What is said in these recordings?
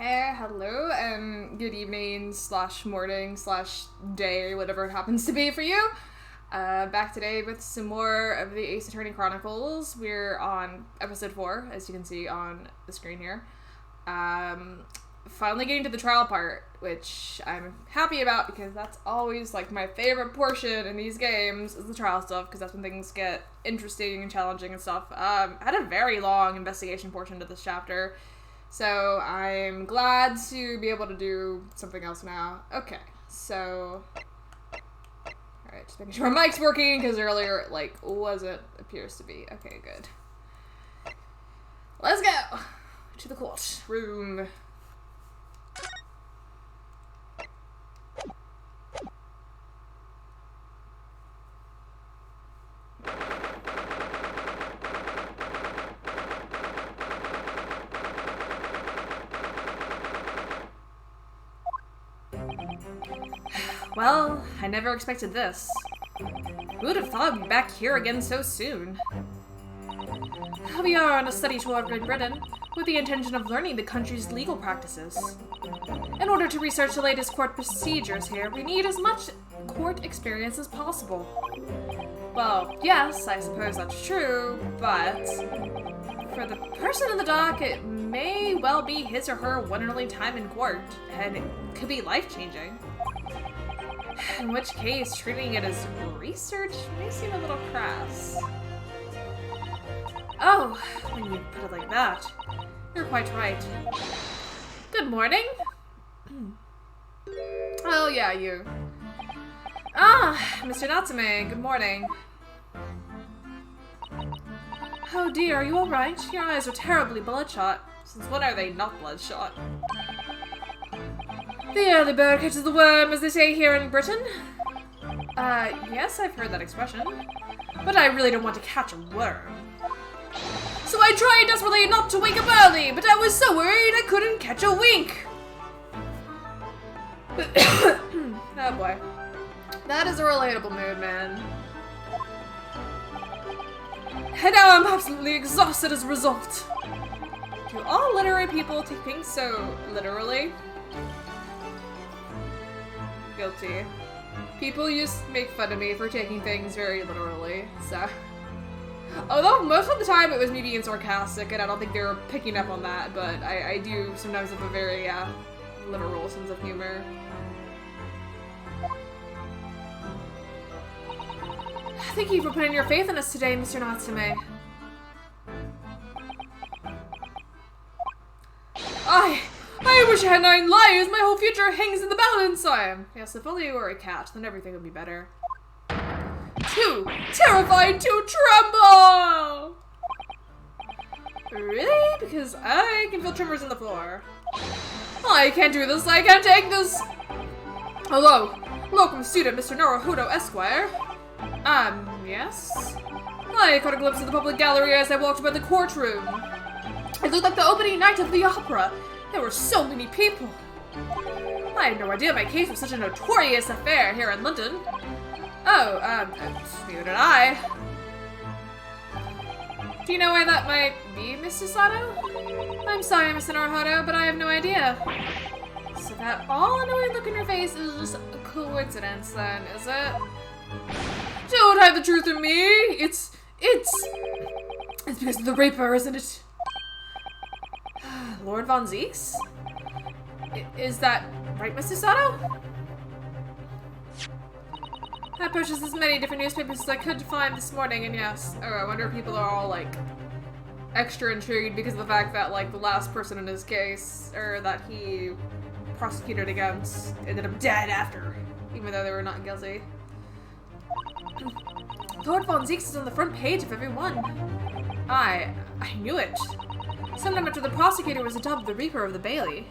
Hey, hello, good evening / morning / day, whatever it happens to be for you. Back today with some more of the Ace Attorney Chronicles. We're on episode 4, as you can see on the screen here. Finally getting to the trial part, which I'm happy about because that's always like my favorite portion in these games is the trial stuff, because that's when things get interesting and challenging and stuff. I had a very long investigation portion to this chapter, so I'm glad to be able to do something else now. Okay, so alright, just making sure my mic's working, because earlier it, like, wasn't, appears to be. Okay, good. Let's go to the courtroom. Well, I never expected this. Who would have thought I'd be back here again so soon? We are on a study tour of Great Britain, with the intention of learning the country's legal practices. In order to research the latest court procedures here, we need as much court experience as possible. Well, yes, I suppose that's true, but for the person in the dock, it may well be his or her one and only time in court, and it could be life-changing. In which case, treating it as research may seem a little crass. Oh, when you put it like that, you're quite right. Good morning. Oh yeah, you. Ah, Mr. Natsume, good morning. Oh dear, are you alright? Your eyes are terribly bloodshot. Since when are they not bloodshot? The early bird catches the worm, as they say here in Britain. Yes, I've heard that expression. But I really don't want to catch a worm. So I tried desperately not to wake up early, but I was so worried I couldn't catch a wink. Oh boy. That is a relatable mood, man. And now I'm absolutely exhausted as a result. Do all literary people take things so literally? Guilty. People used to make fun of me for taking things very literally, so. Although most of the time it was me being sarcastic, and I don't think they were picking up on that, but I do sometimes have a very, literal sense of humor. Thank you for putting your faith in us today, Mr. Natsume. I wish I had 9 lives. My whole future hangs in the balance. Yes, if only you were a cat, then everything would be better. Too terrified to tremble! Really? Because I can feel tremors in the floor. I can't do this. I can't take this. Hello. Welcome, student Mr. Naruhodo Esquire. Yes? I caught a glimpse of the public gallery as I walked by the courtroom. It looked like the opening night of the opera. There were so many people. I had no idea my case was such a notorious affair here in London. Oh, neither did I. Do you know why that might be, Mr. Sato? I'm sorry, Mr. Naruhodo, but I have no idea. So that all annoying look in your face is just a coincidence, then, is it? Don't hide the truth from me! It's because of the Reaper, isn't it? Lord Von Zeeks? Is that right, Mr. Sato? I purchased as many different newspapers as I could find this morning, and yes. Oh, I wonder if people are all, like, extra intrigued because of the fact that, like, the last person in his case, or that he prosecuted against, ended up dead after, even though they were not guilty. Lord Von Zeeks is on the front page of every one. I knew it. Sometime after the prosecutor was dubbed the Reaper of the Bailey.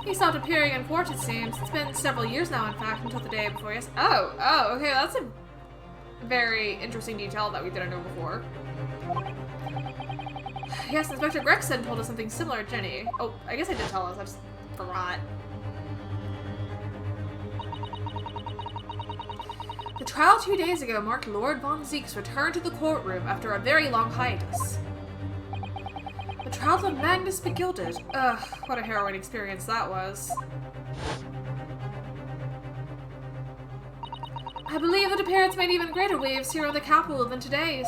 He stopped appearing in court, it seems. It's been several years now, in fact, until the day before yes. Oh, okay, that's a very interesting detail that we didn't know before. Yes, Inspector Gregson told us something similar, Jenny. Oh, I guess I did tell us, I just forgot. The trial 2 days ago marked Lord Von Zeeks' return to the courtroom after a very long hiatus. The trial of Magnus Begilded. Ugh, what a harrowing experience that was. I believe that appearance made even greater waves here in the capital than today's.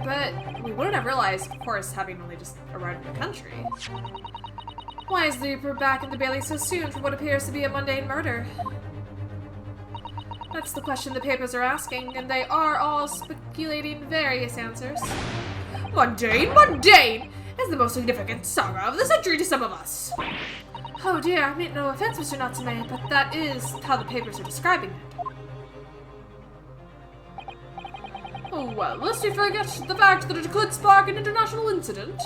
But we wouldn't have realized, of course, having only just arrived in the country. Why is the Reaper back in the Bailey so soon for what appears to be a mundane murder? That's the question the papers are asking, and they are all speculating various answers. Mundane? Mundane! Is the most significant saga of the century to some of us. Oh dear, I mean no offense, Mr. Natsume, but that is how the papers are describing it. Oh well, lest we forget the fact that it could spark an international incident.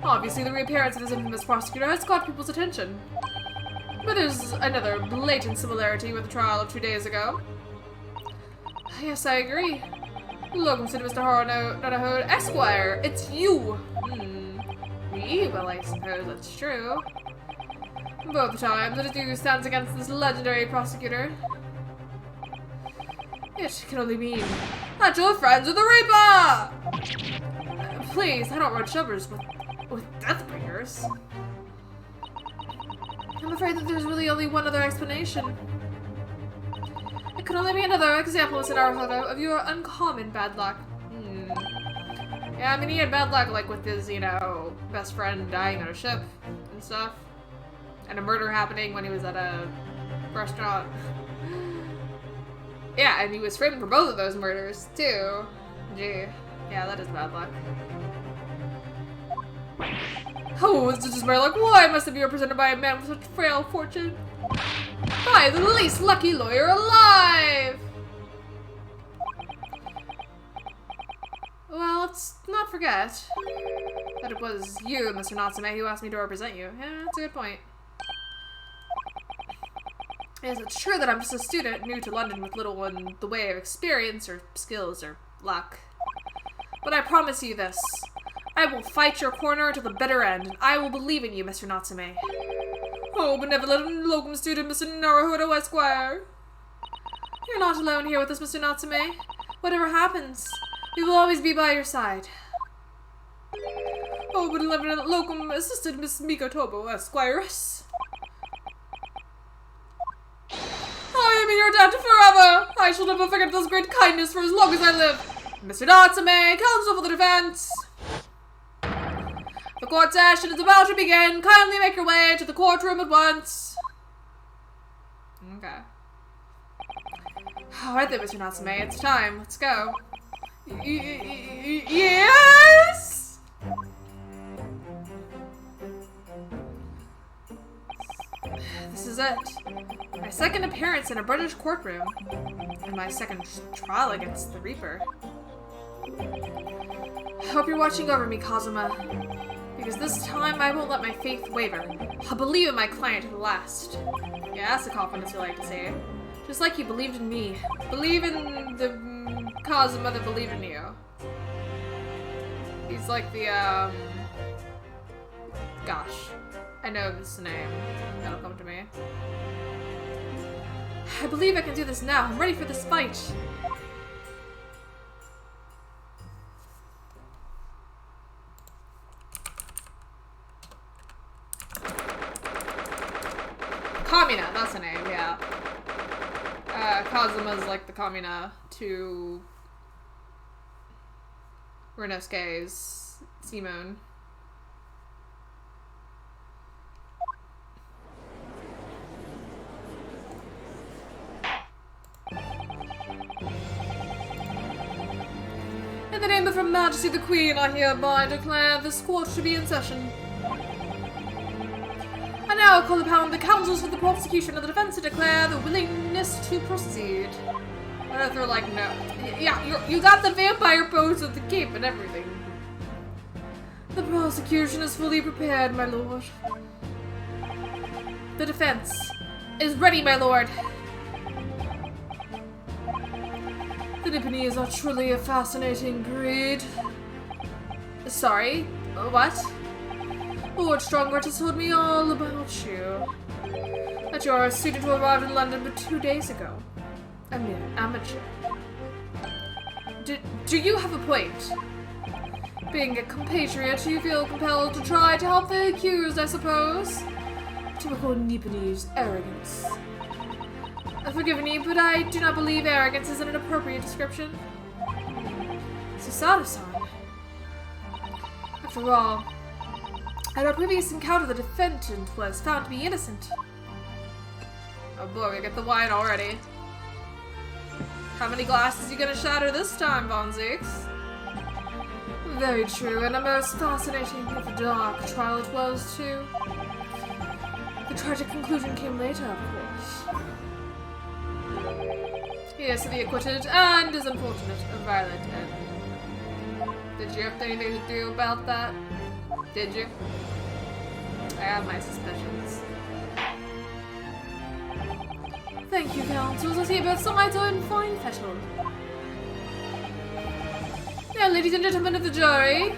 Obviously, the reappearance of this infamous prosecutor has caught people's attention. But there's another blatant similarity with the trial of 2 days ago. Yes, I agree. Locum said Mr. Haruno Esquire, it's you! Me? Well, I suppose that's true. Both times, the accused stands against this legendary prosecutor. It can only mean that you're friends with the Reaper! Please, I don't run shovers with Deathbringers. I'm afraid that there's really only one other explanation. It could only be another example, Mr. Naruhodo, of your uncommon bad luck. Yeah, I mean, he had bad luck, like, with his, you know, best friend dying on a ship and stuff. And a murder happening when he was at a restaurant. Yeah, and he was framed for both of those murders, too. Gee. Yeah, that is bad luck. Oh, this is my luck. Why must I be represented by a man with such frail fortune? By the least lucky lawyer alive! Well, let's not forget that it was you, Mr. Natsume, who asked me to represent you. Yeah, that's a good point. Yes, it's true that I'm just a student new to London with little in the way of experience or skills or luck. But I promise you this. I will fight your corner to the bitter end, and I will believe in you, Mr. Natsume. Oh, benevolent locum student, Mr. Naruhodo Esquire. You're not alone here with us, Mr. Natsume. Whatever happens, we will always be by your side. Oh, benevolent locum assistant, Miss Mikotobo Esquires. I am in your debt forever. I shall never forget this great kindness for as long as I live. Mr. Natsume, counsel for the defense. The court session is about to begin. Kindly make your way to the courtroom at once. Okay. Alright then, Mr. Natsume, it's time. Let's go. Yes! This is it. My second appearance in a British courtroom. And my second trial against the Reaper. I hope you're watching over me, Kazuma. Because this time, I won't let my faith waver. I'll believe in my client to the last. Yeah, that's the confidence you like to say. Just like you believed in me. Believe in the Kazuma that believed in you. He's like the, gosh. I know this name. That'll come to me. I believe I can do this now. I'm ready for this fight. Kamina, that's the name, yeah. Kazuma's like the Kamina to Renosuke's Simone. In the name of Her Majesty the Queen, I hereby declare this court to be in session. I now call upon the counsels for the prosecution and the defense to declare the willingness to proceed. What if they're like, no? Yeah, you got the vampire pose with the cape and everything. The prosecution is fully prepared, my lord. The defense is ready, my lord. The Nipponese are truly a fascinating breed. Sorry, what? Lord Strongheart has told me all about you. That you are a student who arrived in London but 2 days ago. A mere amateur. Do you have a point? Being a compatriot, you feel compelled to try to help the accused, I suppose. Typical Nipponese arrogance. Forgive me, but I do not believe arrogance is an appropriate description. Susato-san. After all, at our previous encounter, the defendant was found to be innocent. Oh boy, we get the wine already. How many glasses are you gonna shatter this time, Von Zieks? Very true, and a most fascinating and dark trial it was, too. The tragic conclusion came later, of course. Yes, to be acquitted, and is unfortunate, a violent end. Did you have anything to do about that? Did you? I have my suspicions. Thank you, counsels. I see both sides are in fine fettle. Now, ladies and gentlemen of the jury,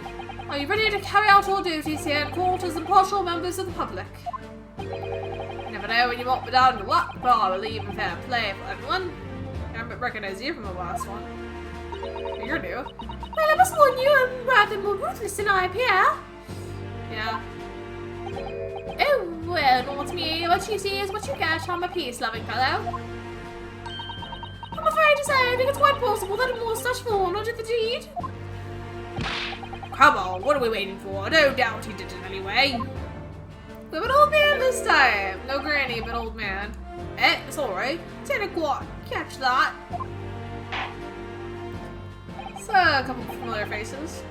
are you ready to carry out your duties here in court as impartial members of the public? You never know when you walk down the luck, but I will leave in fair play for everyone. I don't recognize you from the last one. You're new. Well, I must warn you, I'm rather more ruthless than I appear. Yeah. Oh, well, not me. What you see is what you get. I'm a peace-loving fellow. I'm afraid to say, I think it's quite possible that a more such foreknowledge did the deed. Come on, what are we waiting for? No doubt he did it anyway. We have an old man this time. No granny, but old man. It's alright. 10 o'clock. Catch that. So, a couple of familiar faces.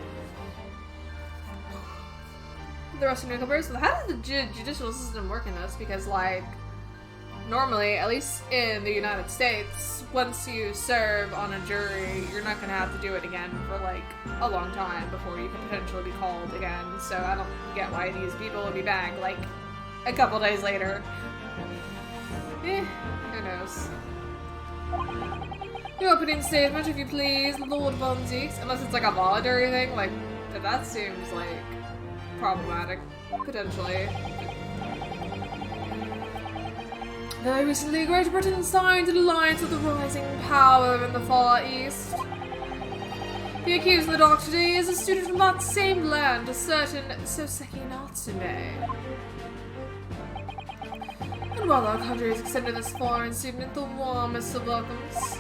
The rest of newcomers. So how does the judicial system work in this? Because, like, normally, at least in the United States, once you serve on a jury, you're not going to have to do it again for, like, a long time before you could potentially be called again. So I don't get why these people would be back, like, a couple days later. Who knows? Your opening statement, if you please, Lord Von Zieks. Unless it's, like, a voluntary thing, like, that seems, like, problematic, potentially. Very recently, Great Britain signed an alliance with the rising power in the Far East. The accused in the dock today is a student from that same land, a certain Soseki Natsume. And while our country has extended this foreign student the warmest of welcomes,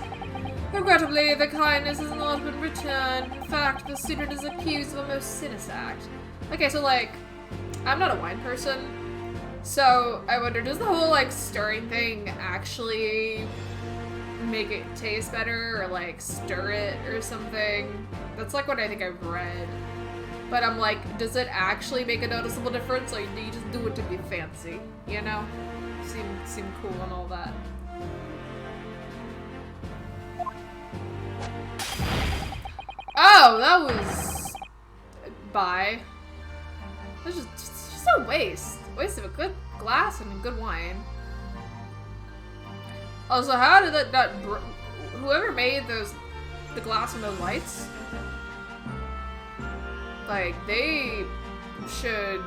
regrettably, the kindness has not been returned. In fact, the student is accused of a most sinister act. Okay, so, like, I'm not a wine person. So, I wonder, does the whole, like, stirring thing actually make it taste better or, like, stir it or something? That's, like, what I think I've read. But I'm like, does it actually make a noticeable difference, or do you just do it to be fancy, you know? Seem cool and all that. Oh, that was... Bye. That was just a waste. Waste of a good glass and a good wine. Also, how did that whoever made the glass and those lights, like, they should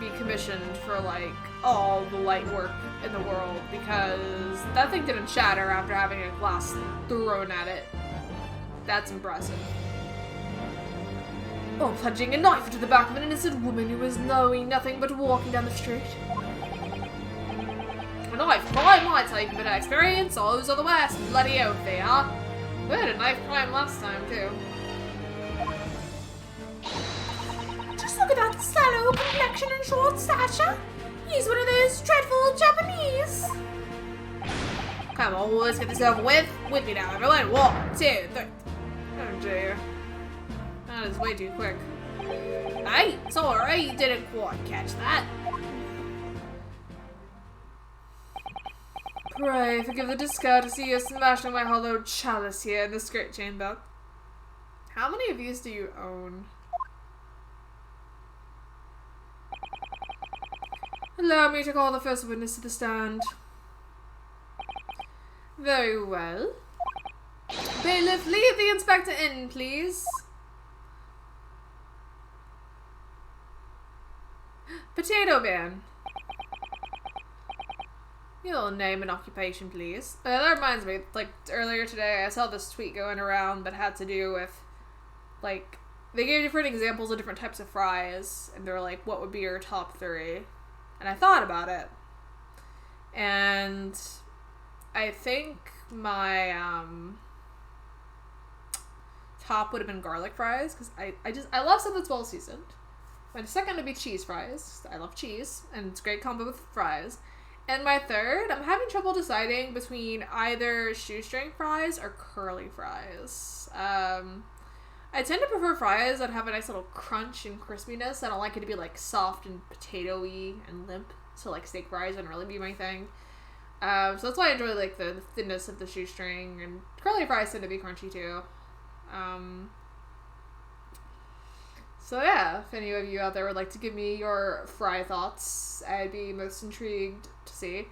be commissioned for, like, all the light work in the world, because that thing didn't shatter after having a glass thrown at it. That's impressive. Or plunging a knife into the back of an innocent woman who was knowing nothing but walking down the street. A knife crime might take a bit of experience, those are the worst bloody oath they are. We had a knife crime last time too. Just look at that sallow complexion and short stature. He's one of those dreadful Japanese. Come on, let's get this over with. With me now, everyone. 1, 2, 3. Oh dear. That is way too quick. Hey, it's alright, you didn't quite catch that. Pray, forgive the discourtesy of smashing my hollow chalice here in this great chamber. How many of these do you own? Allow me to call the first witness to the stand. Very well. Bailiff, leave the inspector in, please. Potato Man. Your name and occupation, please. That reminds me, like, earlier today I saw this tweet going around that had to do with, like, they gave different examples of different types of fries, and they're like, what would be your top 3? And I thought about it. And I think my top would have been garlic fries, because I love something that's well seasoned. My second would be cheese fries. I love cheese, and it's a great combo with fries. And my third, I'm having trouble deciding between either shoestring fries or curly fries. I tend to prefer fries that have a nice little crunch and crispiness. I don't like it to be like soft and potato-y and limp. So like steak fries wouldn't really be my thing. So that's why I enjoy like the thinness of the shoestring, and curly fries tend to be crunchy too. So yeah, if any of you out there would like to give me your fry thoughts, I'd be most intrigued to see.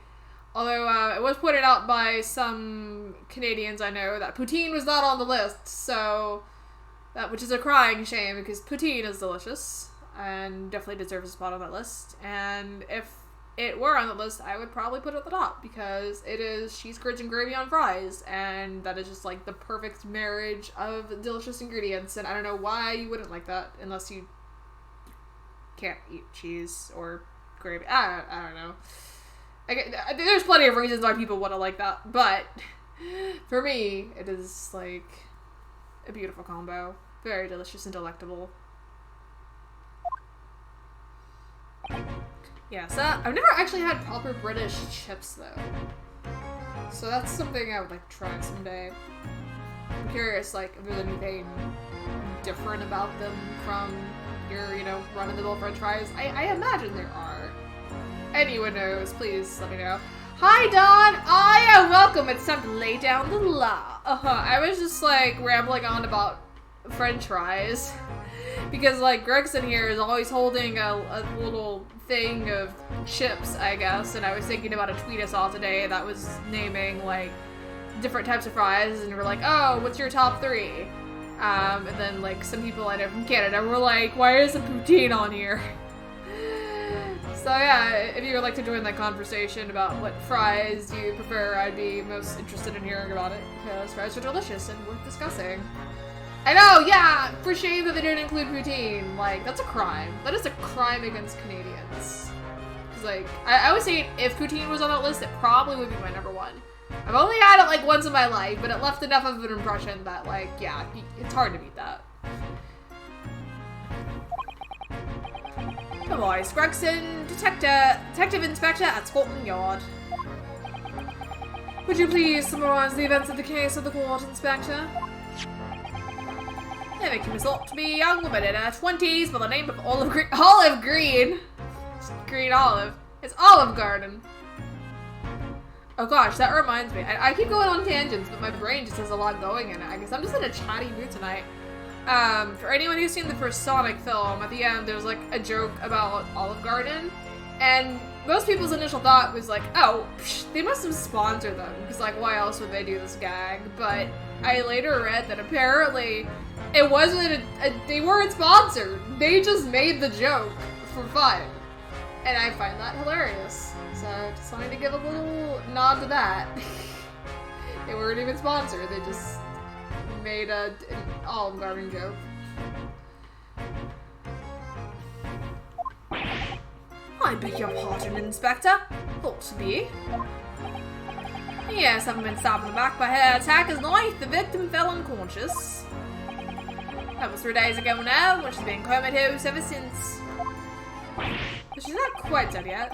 Although it was pointed out by some Canadians I know that poutine was not on the list, so which is a crying shame, because poutine is delicious and definitely deserves a spot on that list. And if it were on the list, I would probably put it at the top, because it is cheese curds and gravy on fries, and that is just like the perfect marriage of delicious ingredients. And I don't know why you wouldn't like that unless you can't eat cheese or gravy. I don't know. There's plenty of reasons why people want to like that, but for me, it is like a beautiful combo. Very delicious and delectable. Yeah, so I've never actually had proper British chips, though. So that's something I would like to try someday. I'm curious, like, if there's anything different about them from your, run-of-the-mill french fries. I imagine there are. Anyone knows, please let me know. Hi, Dawn! Yeah, welcome! It's time to lay down the law. I was just, like, rambling on about french fries. Because, like, Gregson here is always holding a little thing of chips, I guess, and I was thinking about a tweet I saw today that was naming, like, different types of fries, and we're like, oh, what's your top 3? And then, like, some people I know from Canada were like, why is a poutine on here? So, yeah, if you would like to join that conversation about what fries you prefer, I'd be most interested in hearing about it, because fries are delicious and worth discussing. I know, yeah, for shame that they didn't include poutine. Like, that's a crime. That is a crime against Canadians. Because, like, I would say if poutine was on that list, it probably would be my number 1. I've only had it, like, once in my life, but it left enough of an impression that, like, yeah, it's hard to beat that. Hello, Ice Gregson, Detective Inspector at Scotland Yard. Would you please summarize the events of the case of the court, Inspector? The victim is thought to be a young woman in her 20s by the name of Olive Green. Green Olive. It's Olive Garden. Oh gosh, that reminds me. I keep going on tangents, but my brain just has a lot going in it. I guess I'm just in a chatty mood tonight. For anyone who's seen the first Sonic film, at the end there's like a joke about Olive Garden, and most people's initial thought was like, oh, they must have sponsored them, because like why else would they do this gag? But I later read that apparently it wasn't they weren't sponsored. They just made the joke for fun. And I find that hilarious. So just wanted to give a little nod to that. They weren't even sponsored. They just made an Olive Garden joke. I beg your pardon, Inspector. Thought to be. Yes, having been stabbed in the back by her attacker's knife, the victim fell unconscious. That was 3 days ago now, and she's been comatose ever since. But she's not quite dead yet.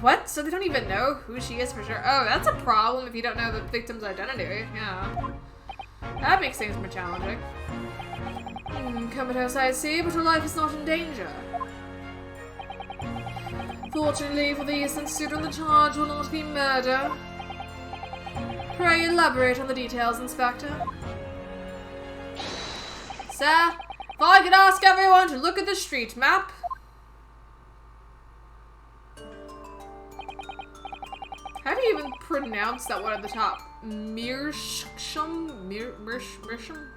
What? So they don't even know who she is for sure? Oh, that's a problem if you don't know the victim's identity. Yeah. That makes things more challenging. Comatose, I see, but her life is not in danger. Fortunately for the innocent student, the charge will not be murder. Pray elaborate on the details, Inspector. Sir, if I could ask everyone to look at the street map. How do you even pronounce that one at the top? Mearsham? Mearsham?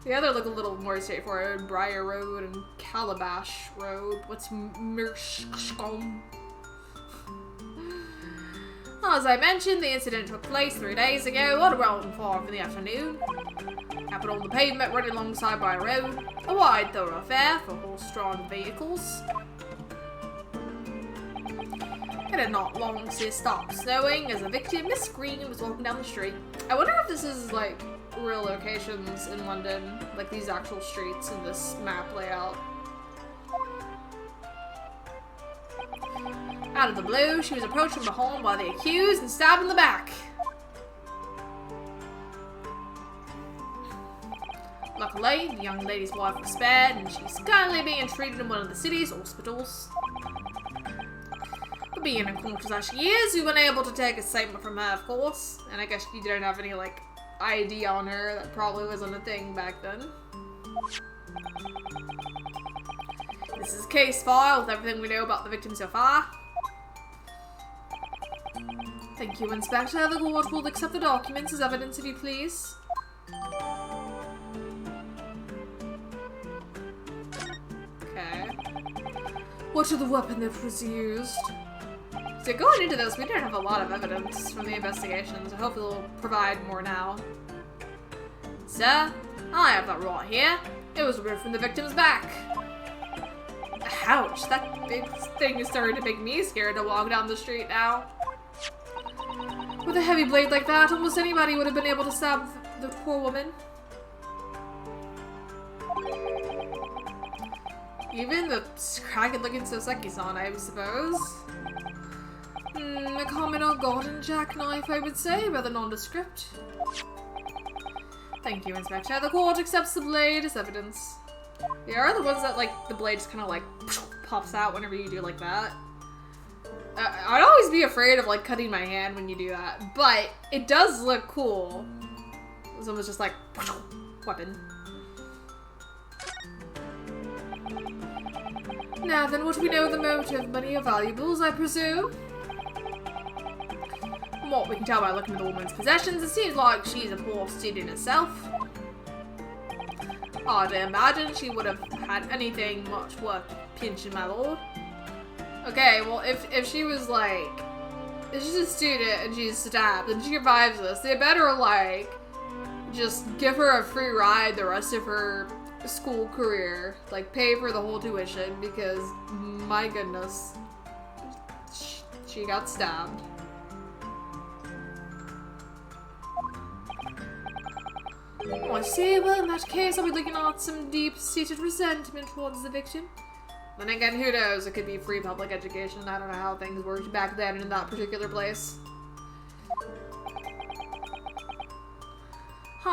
The other look a little more straightforward. Briar Road and Calabash Road. What's Mearsham? As I mentioned, the incident took place 3 days ago at around 5 in the afternoon. Happened on the pavement running alongside by a road, a wide thoroughfare for horse-drawn vehicles. It had not long since stopped snowing as a victim, Miss Green, was walking down the street. I wonder if this is like real locations in London, like these actual streets in this map layout. Out of the blue, she was approached from behind by the accused and stabbed in the back. Luckily, the young lady's wife was spared, and she's currently being treated in one of the city's hospitals. But being unconscious as she is, we weren't able to take a statement from her, of course. And I guess she didn't have any, like, ID on her. That probably wasn't a thing back then. This is a case file with everything we know about the victim so far. Thank you, Inspector. The court will accept the documents as evidence, if you please. Okay. What of the weapon that was used? So going into this, we didn't have a lot of evidence from the investigation, so hopefully they'll provide more now. Sir, I have that right here. It was removed from the victim's back. Ouch, that big thing is starting to make me scared to walk down the street now. With a heavy blade like that, almost anybody would have been able to stab the poor woman. Even the scragged-looking Soseki-san, I suppose. A common or golden jackknife, I would say, rather nondescript. Thank you, Inspector. The court accepts the blade as evidence. Yeah, are the ones that, like, the blade just kind of, like, pops out whenever you do like that. I'd always be afraid of, like, cutting my hand when you do that, but it does look cool. Someone's just like, weapon. Now then, what do we know of the motive? Money or valuables, I presume? From what we can tell by looking at the woman's possessions, it seems like she's a poor student herself. Hard to imagine she would have had anything much worth pinching, my lord. Okay, well, if she was like, if she's a student and she's stabbed and she survives this, they better, like, just give her a free ride the rest of her school career. Like, pay for the whole tuition because, my goodness, she got stabbed. Oh, I see. Well, in that case, I'll be looking at some deep-seated resentment towards the victim. Then again, who knows? It could be free public education. I don't know how things worked back then in that particular place.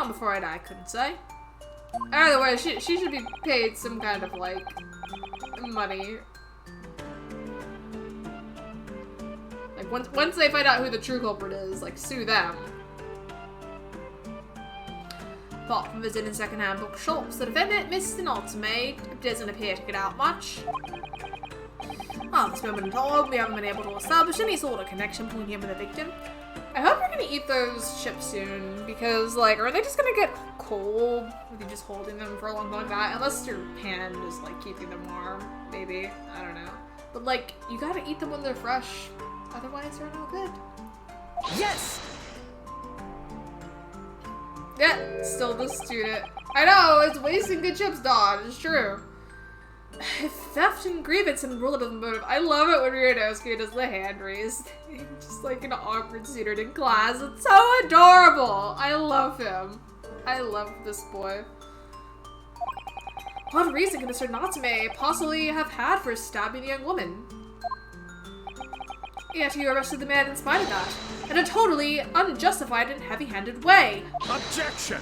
Before I die, I couldn't say. Either way, she should be paid some kind of, like, money. Like, once they find out who the true culprit is, like, sue them. Apart from visiting second-hand bookshops, the defendant missed an ultimatum. It doesn't appear to get out much. At this moment in time, we haven't been able to establish any sort of connection between him and the victim. I hope you're gonna eat those chips soon, because, like, are they just gonna get cold with you just holding them for a long time like that? Unless your hand is, like, keeping them warm, maybe. I don't know. But, like, you gotta eat them when they're fresh. Otherwise, they're no good. Yes! Yeah, still the student. I know, it's wasting good chips, Dawn. It's true. Theft and grievance and rule of the motive. I love it when Ryunosuke does the hand raise. Just like an awkward student in class. It's so adorable. I love him. I love this boy. What reason could Mr. Natsume possibly have had for stabbing the young woman? Yet you arrested the man in spite of that, in a totally unjustified and heavy-handed way. Objection!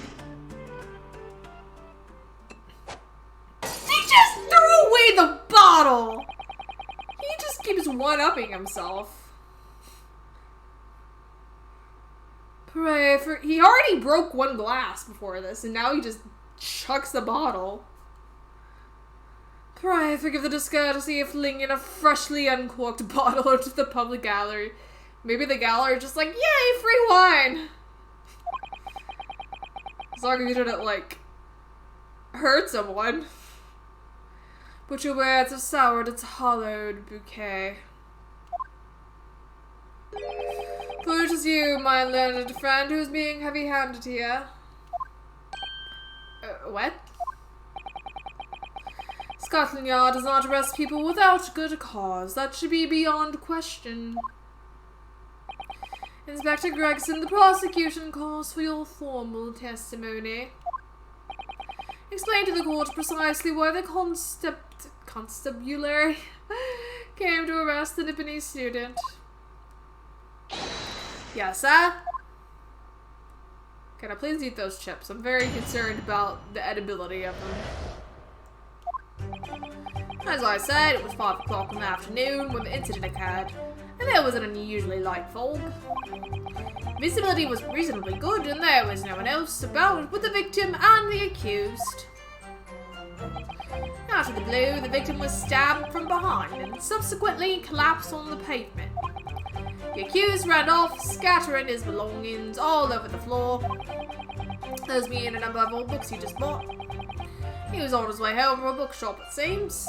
He just threw away the bottle! He just keeps one-upping himself. Pray for— he already broke one glass before this, and now he just chucks the bottle. Pray forgive the discourtesy of flinging a freshly uncorked bottle into the public gallery. Maybe the gallery is just like, yay, free wine! As long as you didn't, like, hurt someone. But your words have soured its hollowed bouquet. For is you, my learned friend, who's being heavy-handed here. What? Scotland Yard does not arrest people without good cause. That should be beyond question. Inspector Gregson, the prosecution calls for your formal testimony. Explain to the court precisely why the constabulary came to arrest the Nipponese student. Yes, sir? Can I please eat those chips? I'm very concerned about the edibility of them. As I said, it was 5 o'clock in the afternoon when the incident occurred, and there was an unusually light fog. Visibility was reasonably good, and there was no one else about but the victim and the accused. Out of the blue, the victim was stabbed from behind and subsequently collapsed on the pavement. The accused ran off, scattering his belongings all over the floor. There's me and a number of old books he just bought. He was on his way home from a bookshop, it seems.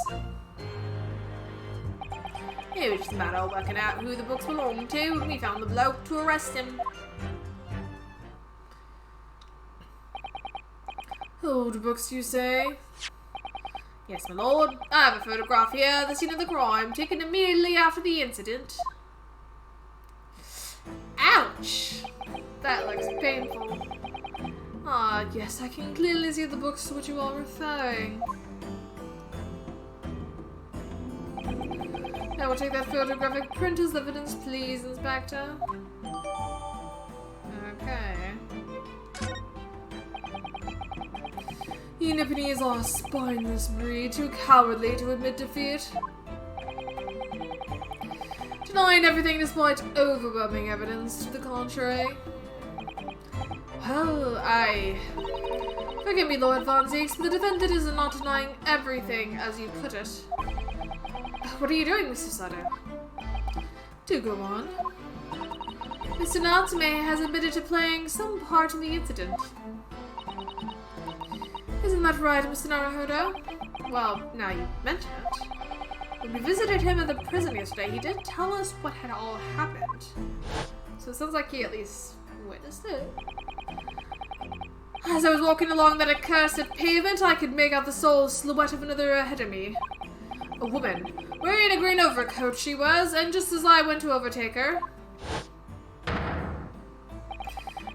It was just a matter of working out who the books belonged to, and we found the bloke to arrest him. Old books, you say? Yes, my lord. I have a photograph here of the scene of the crime, taken immediately after the incident. Ouch! That looks painful. Ah, yes, I can clearly see the books to which you are referring. I will take that photographic print as evidence, please, Inspector. Okay. You Nipponese are a spineless breed, too cowardly to admit defeat. Denying everything despite overwhelming evidence to the contrary. Well, forgive me, Lord Von Zieks, but the defendant is not denying everything, as you put it. What are you doing, Mr. Sutter? Do go on. Mr. Natsume has admitted to playing some part in the incident. Isn't that right, Mr. Naruhodo? Well, now you mention it. When we visited him in the prison yesterday, he did tell us what had all happened. So it sounds like he at least witnessed it. As I was walking along that accursed pavement, I could make out the sole silhouette of another ahead of me. A woman, wearing a green overcoat she was, and just as I went to overtake her,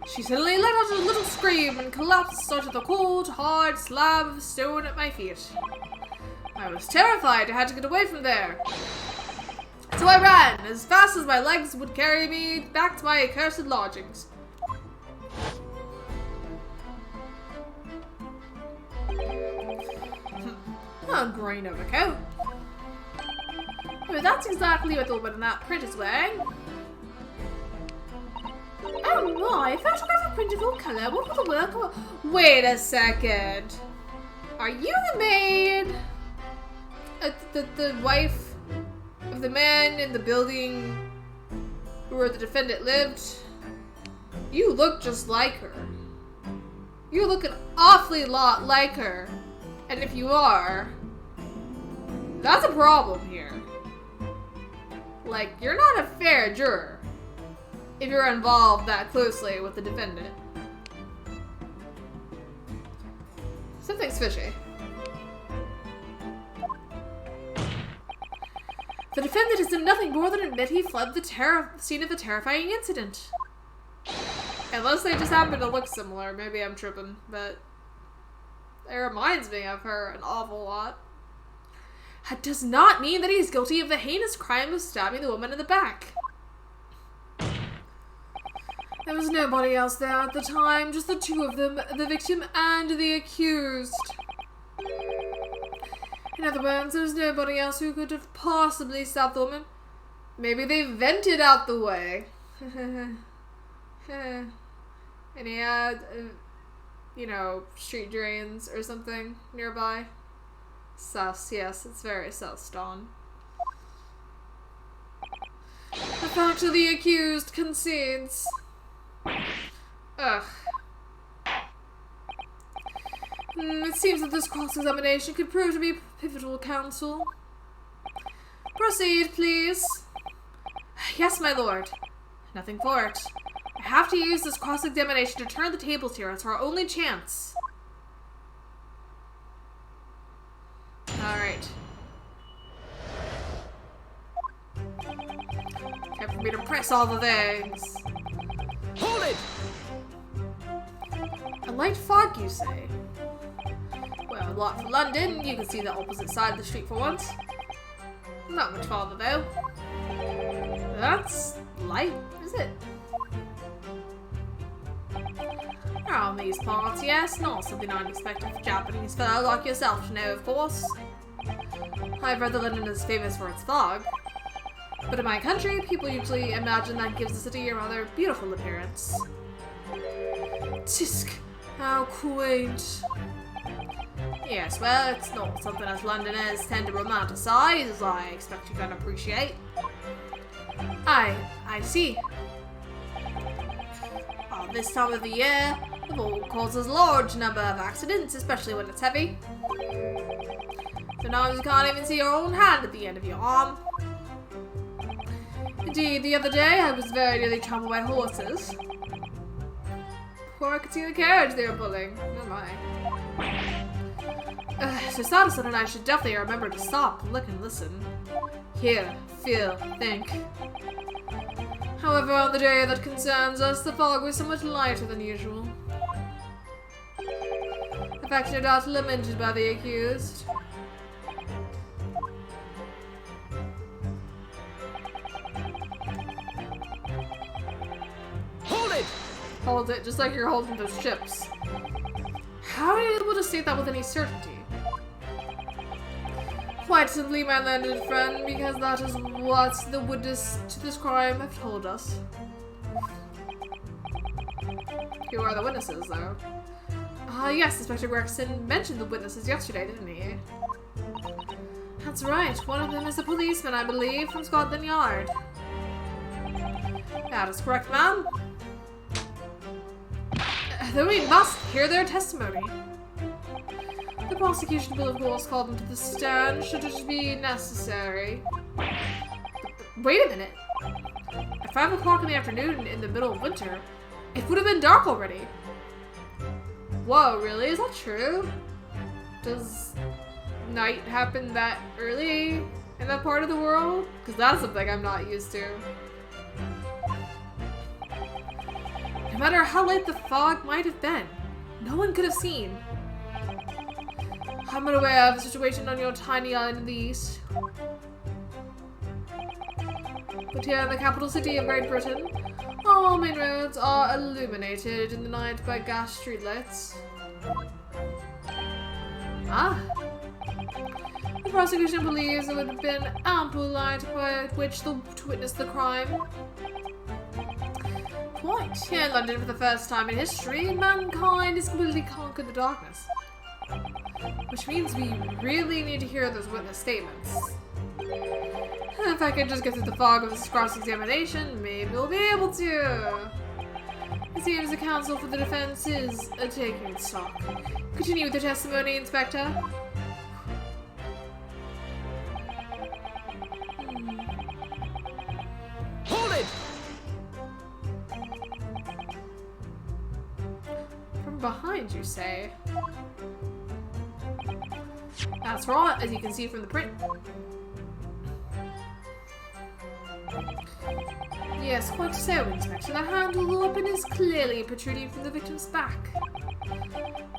she suddenly let out a little scream and collapsed onto the cold, hard slab of stone at my feet. I was terrified. I had to get away from there. So I ran as fast as my legs would carry me back to my accursed lodgings. A green overcoat. But that's exactly what the woman in that print is wearing. Oh my, photographic print of all colour. What will the work? Wait a second. Are you the maid? The wife of the man in the building where the defendant lived? You look just like her. You look an awfully lot like her. And if you are, that's a problem here. Like, you're not a fair juror if you're involved that closely with the defendant. Something's fishy. The defendant has done nothing more than admit he fled the scene of the terrifying incident. Unless they just happen to look similar. Maybe I'm tripping, but it reminds me of her an awful lot. That does not mean that he's guilty of the heinous crime of stabbing the woman in the back. There was nobody else there at the time, just the two of them, the victim and the accused. In other words, there was nobody else who could have possibly stabbed the woman. Maybe they vented out the way. And he had, street drains or something nearby. Sus, yes, it's very sus, Dawn. The fact that the accused concedes. Ugh. It seems that this cross-examination could prove to be pivotal, counsel. Proceed, please. Yes, my lord. Nothing for it. have to use this cross-examination to turn the tables here. It's our only chance. Alright. Time for me to press all the things. Hold it! A light fog, you say? Well, a lot for London. You can see the opposite side of the street for once. Not much farther, though. That's light, is it? Around these parts, yes. Not something I'd expect of a Japanese fellow like yourself to know, of course. I've read that London is famous for its fog. But in my country, people usually imagine that gives the city a rather beautiful appearance. Tisk, how quaint. Yes, well, it's not something as Londoners tend to romanticize, as I expect you can appreciate. I see. This time of the year, the vault causes a large number of accidents, especially when it's heavy. Sometimes you can't even see your own hand at the end of your arm. Indeed, the other day I was very nearly trampled by horses. Before I could see the carriage they were pulling. Oh my. So Sadison and I should definitely remember to stop, look and listen. Hear, feel, think. However, on the day that concerns us, the fog was somewhat lighter than usual. A fact no doubt lamented by the accused. Hold it! Hold it, just like you're holding those chips. How are you able to state that with any certainty? Quite simply, my landed friend, because that is what the witness to this crime have told us. Who are the witnesses, though? Yes, Inspector Gregson mentioned the witnesses yesterday, didn't he? That's right. One of them is a policeman, I believe, from Scotland Yard. That is correct, ma'am. Though we must hear their testimony. The prosecution will, of course, call them to the stand should it be necessary. Wait a minute. At 5 o'clock in the afternoon in the middle of winter, it would have been dark already. Whoa, really? Is that true? Does night happen that early in that part of the world? Because that's something I'm not used to. No matter how light the fog might have been, no one could have seen. I'm unaware of the situation on your tiny island in the east. But here in the capital city of Great Britain, all main roads are illuminated in the night by gas streetlights. Ah. The prosecution believes there would have been ample light by which to witness the crime. Quite. Here in London, for the first time in history, mankind has completely conquered the darkness. Which means we really need to hear those witness statements. If I can just get through the fog of this cross-examination, maybe we'll be able to. It seems the counsel for the defense is taking stock. Continue with the testimony, Inspector. Hold it! From behind, you say? That's right, as you can see from the print. Yes, quite so, Inspector. The handle of the weapon is clearly protruding from the victim's back.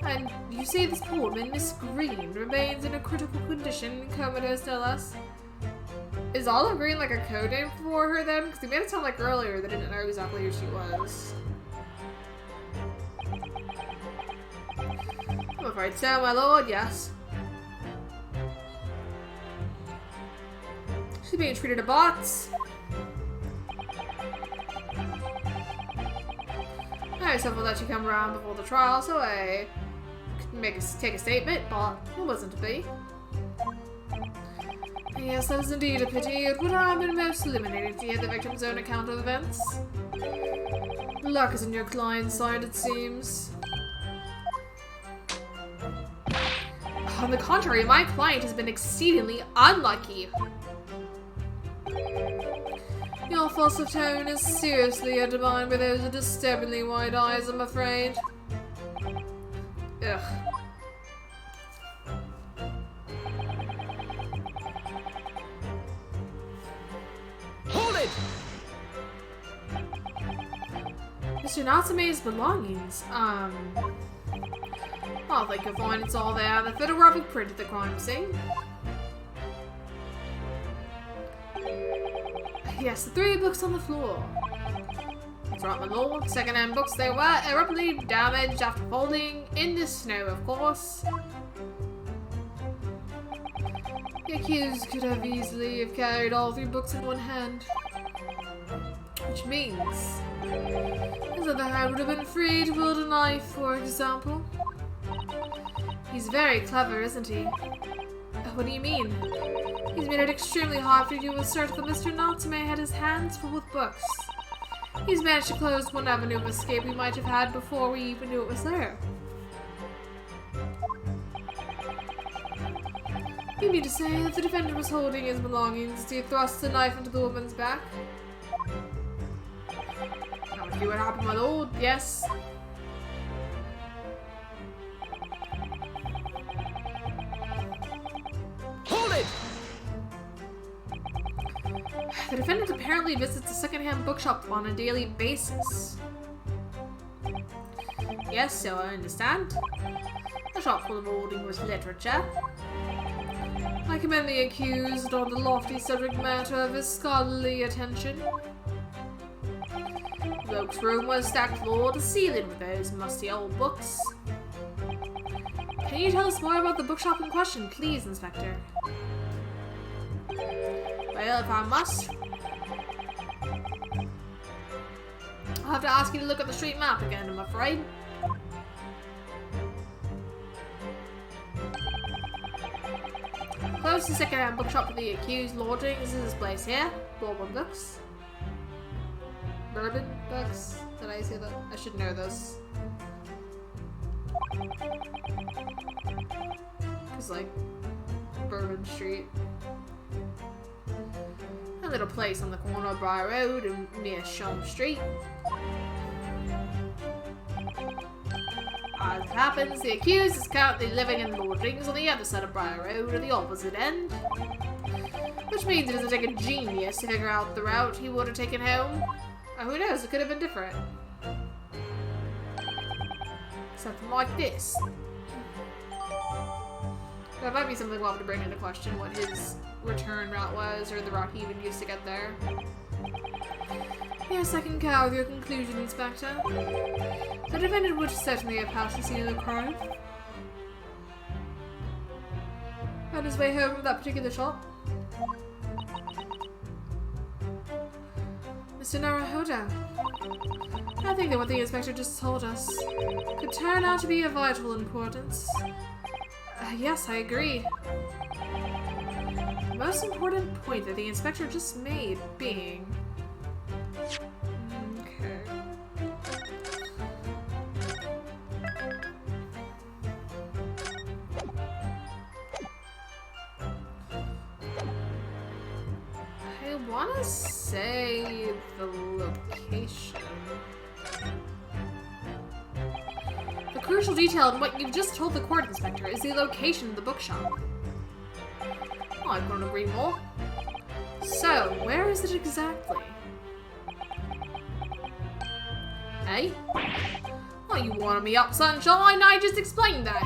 And you say this poor woman, Miss Green, remains in a critical condition, comatose, tell us. Is Olive Green like a code name for her then? Because they made it sound like earlier they didn't know exactly who she was. I'm afraid so, my lord, yes. She's being treated a box. I was hopeful that she'd come around before the trial, so I could take a statement, but it wasn't to be. Yes, that is indeed a pity. It would have been most illuminating to hear the victim's own account of events. Luck is on your client's side, it seems. On the contrary, my client has been exceedingly unlucky. You'll fuss of tone is seriously undermined by those with disturbingly wide eyes, I'm afraid. Ugh. Hold it! Mr. Natsume's belongings, I'll think you'll find it's all there. The photographic print of the crime scene. Yes, the 3 books on the floor. That's right, my lord. Second-hand books they were, irreparably damaged after folding in the snow, of course. The accused could have easily carried all 3 books in one hand. Which means his other hand would have been free to wield a knife, for example. He's very clever, isn't he? What do you mean? He's made it extremely hard for you to assert that Mr. Natsume had his hands full with books. He's managed to close one avenue of escape we might have had before we even knew it was there. You mean to say that the defendant was holding his belongings as he thrust the knife into the woman's back? Now, if you what happened, my lord, yes. Hold it! The defendant apparently visits a second-hand bookshop on a daily basis. Yes, so I understand. A shop full of old English literature. I commend the accused on the lofty subject matter of his scholarly attention. The bloke's room was stacked floor to ceiling with those musty old books. Can you tell us more about the bookshop in question, please, Inspector? Well, if I must, I'll have to ask you to look at the street map again, I'm afraid. Closest second-hand bookshop to the accused lodgings is this place here. Bourbon books. Bourbon books? Did I say that? I should know this. Cause like, Bourbon Street. A little place on the corner of Briar Road and near Shum Street. As it happens, the accused is currently living in lodgings on the other side of Briar Road at the opposite end. Which means it doesn't take a genius to figure out the route he would have taken home. Who knows, it could have been different. Something like this. That might be something we'll have to bring into question, what his return route was, or the route he even used to get there. Yes, I concur with your conclusion, Inspector. The defendant would certainly have passed the scene of the crime. On his way home from that particular shop. Mr. Naruhodo, I think that what the Inspector just told us could turn out to be of vital importance. Yes, I agree. The most important point that the Inspector just made being... Okay. I want to say the location. The crucial detail in what you've just told the court, Inspector, is the location of the bookshop. Oh, I couldn't agree more. So, where is it exactly? Hey? Oh, you wanted me up, sunshine? I just explained that.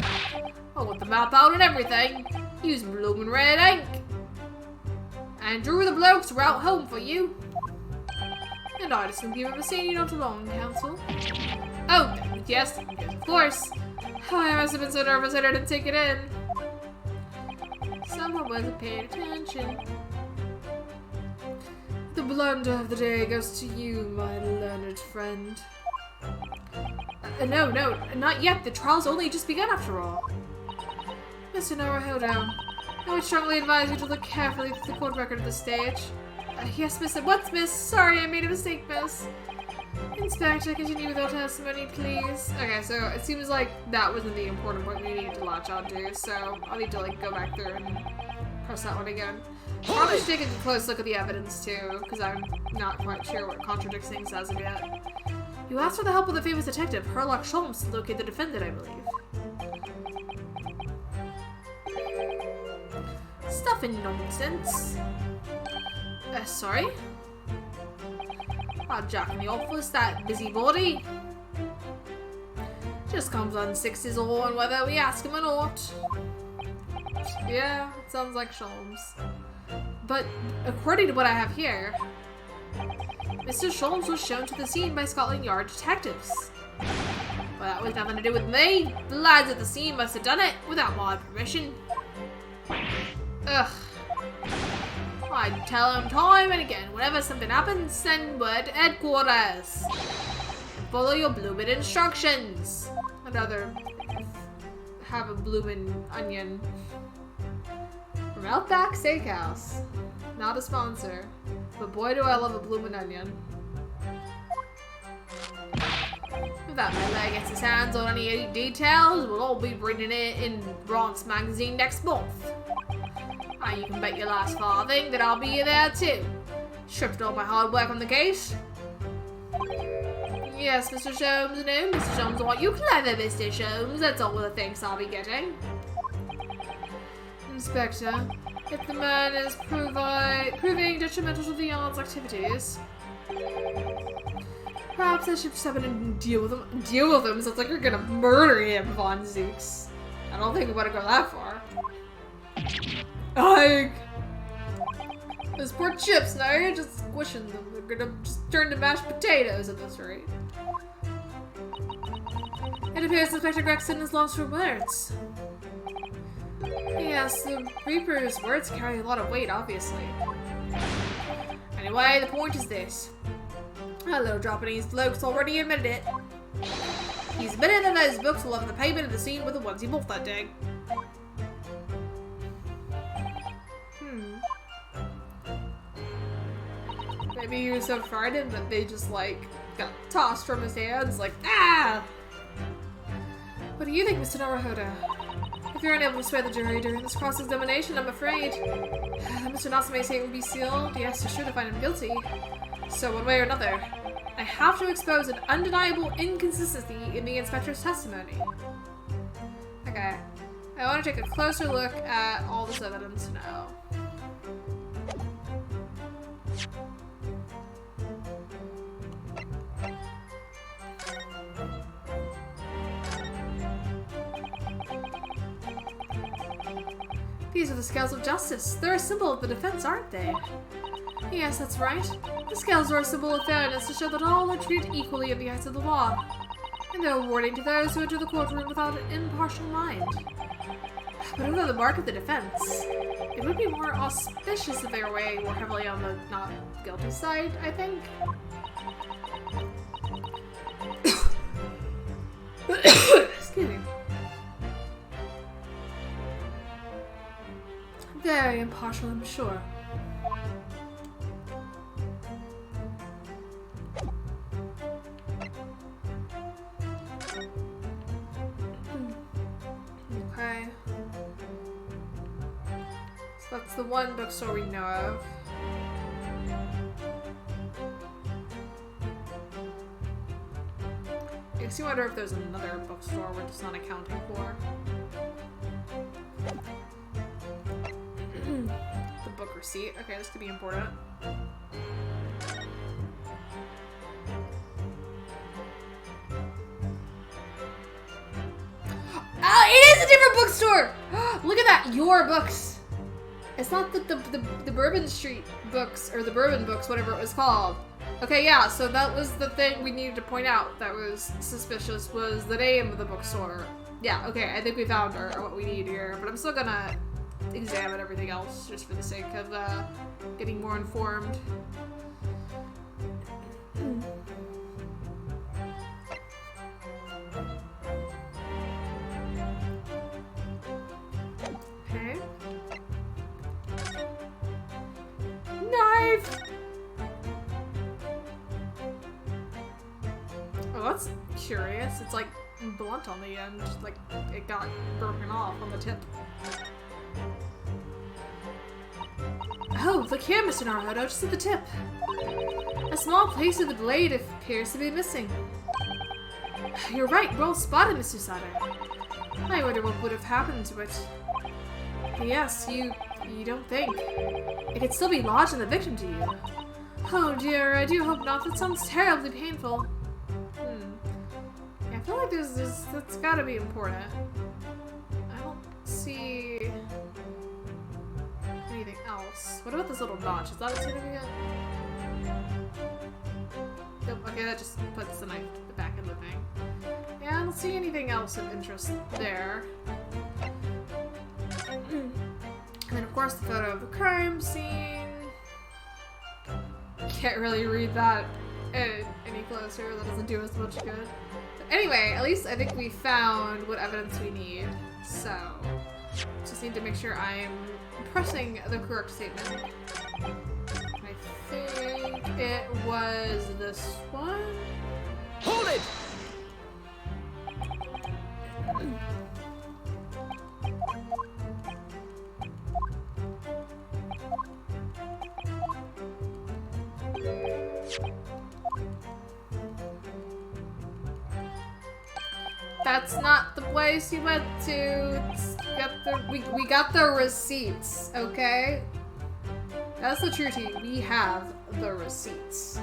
I got the map out and everything. Use bloomin' red ink. And drew the blokes route home for you. And I just think you ever seen you not too long, Counsel. Oh, yes, of course. Oh, I must have been so nervous I didn't take it in. Someone wasn't paying attention. The blunder of the day goes to you, my learned friend. No, not yet. The trial's only just begun after all. Mr. Naruhodo, I would strongly advise you to look carefully through the court record at this stage. Yes, miss. What's miss? Sorry, I made a mistake, miss. Inspector, continue without testimony, please. Okay, so it seems like that wasn't the important point we needed to latch onto, so I'll need to, like, go back through and press that one again. Probably should take a close look at the evidence too, because I'm not quite sure what contradicts things as of yet. You asked for the help of the famous detective, Herlock Sholmes, to locate the defendant, I believe. Stuff and nonsense. Sorry? Jack in the office, that busybody. Just comes on sixes on whether we ask him or not. Yeah, it sounds like Sholmes. But according to what I have here, Mr. Sholmes was shown to the scene by Scotland Yard detectives. Well, that was nothing to do with me. The lads at the scene must have done it without my permission. Ugh. I tell him time and again, whenever something happens, send word to headquarters. And follow your bloomin' instructions. I'd rather have a bloomin' onion. From Outback Steakhouse. Not a sponsor, but boy do I love a bloomin' onion. If that melee gets his hands on any details, we'll all be reading it in Bronx Magazine next month. You can bet your last farthing that I'll be there too. Stripped all my hard work on the case. Yes, Mr. Sholmes, no, Mr. Sholmes, aren't you clever, Mr. Sholmes? That's all the thanks I'll be getting. Inspector, if the man is proving detrimental to the Yard's activities, perhaps I should step in and deal with him. Deal with him? Sounds like you're gonna murder him, Von Zeeks. I don't think we want to go that far. Those poor chips, now you're just squishing them. They're gonna just turn to mashed potatoes at this rate. It appears Inspector Gregson is lost for words. Yes, the Reaper's words carry a lot of weight, obviously. Anyway, the point is this. That little Japanese bloke's already admitted it. He's admitted that those books will have the payment of the scene with the ones he bought that day. Maybe he was so frightened that they just, like, got tossed from his hands, like, ah! What do you think, Mr. Naruhodo? If you're unable to sway the jury during this cross-examination, I'm afraid Mr. Natsume's fate will be sealed. Yes, you're sure to find him guilty. So, one way or another, I have to expose an undeniable inconsistency in the inspector's testimony. Okay. I want to take a closer look at all this evidence now. These are the scales of justice. They're a symbol of the defense, aren't they? Yes, that's right. The scales are a symbol of fairness to show that all are treated equally in the eyes of the law. And they're a warning to those who enter the courtroom without an impartial mind. But under the mark of the defense, it would be more auspicious if they were way more heavily on the not guilty side, I think. Excuse me. Very impartial, I'm sure. Okay. So that's the one bookstore we know of. Makes you wonder if there's another bookstore we're just not accounting for. The book receipt. Okay, this could be important. Oh, it is a different bookstore! Look at that! Your Books! It's not the Bourbon Street books, or the Bourbon Books, whatever it was called. Okay, yeah, so that was the thing we needed to point out that was suspicious, was the name of the bookstore. Yeah, okay, I think we found what we need here, but I'm still gonna examine everything else just for the sake of getting more informed. Okay. Knife! Oh, that's curious. It's like blunt on the end, like it got broken off on the tip. Oh, look here, Mr. Naruto, just at the tip. A small place of the blade appears to be missing. You're right, well spotted, Mr. Sato. I wonder what would have happened to it. Yes, you don't think. It could still be lodged in the victim to you. Oh dear, I do hope not. That sounds terribly painful. Yeah, I feel like that's gotta be important. I don't see anything else. What about this little notch? Is that a significant? Nope, okay, that just puts the knife back in the thing. Yeah, I don't see anything else of interest there. And then, of course, the photo of the crime scene. Can't really read that any closer. That doesn't do us much good. But anyway, at least I think we found what evidence we need. So, just need to make sure I'm pressing the correct statement. I think it was this one. Hold it! That's not the place you went to. We got the receipts, okay? That's the true tea. We have the receipts.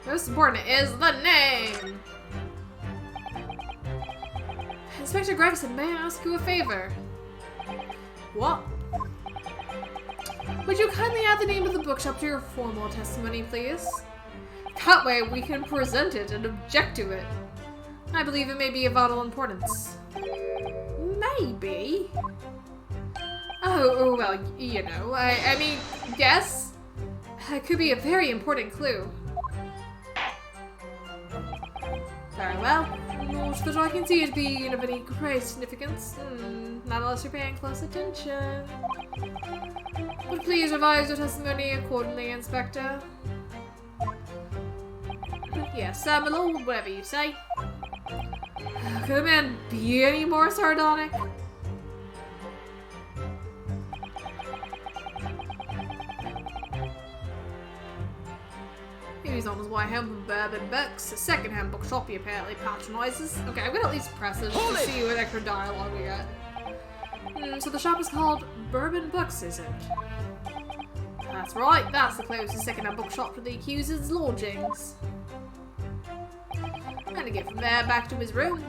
Most important is the name. Inspector Gregson, may I ask you a favor? What? Would you kindly add the name of the bookshop to your formal testimony, please? That way we can present it and object to it. I believe it may be of vital importance. Maybe? Oh, well, you know, I mean, yes. It could be a very important clue. Very well. Not that I can see it being of any great significance. Not unless you're paying close attention. But please revise your testimony accordingly, Inspector. Yes, my lord, whatever you say. Could a man be any more sardonic? He's on his way home from Bourbon Books, a second-hand bookshop he apparently patronizes. Okay, I'm gonna at least press it to see what extra dialogue we got. So the shop is called Bourbon Books, is it? That's right, that's the closest second-hand bookshop to the accused's lodgings. I'm gonna get from there back to his room.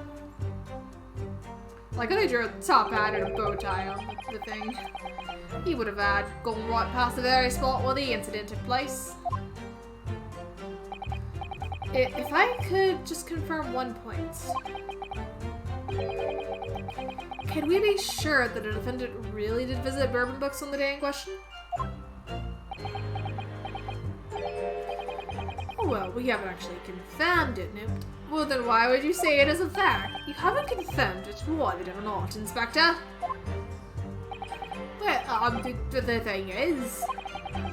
Like, they drew a top hat and a bow tie on the thing. He would have had gone right past the very spot where the incident took place. If I could just confirm one point. Can we be sure that the defendant really did visit Bourbon Books on the day in question? Oh, well, we haven't actually confirmed it, Nip. Well, then why would you say it as a fact? You haven't confirmed it. Why would ever not, Inspector? Well, the thing is,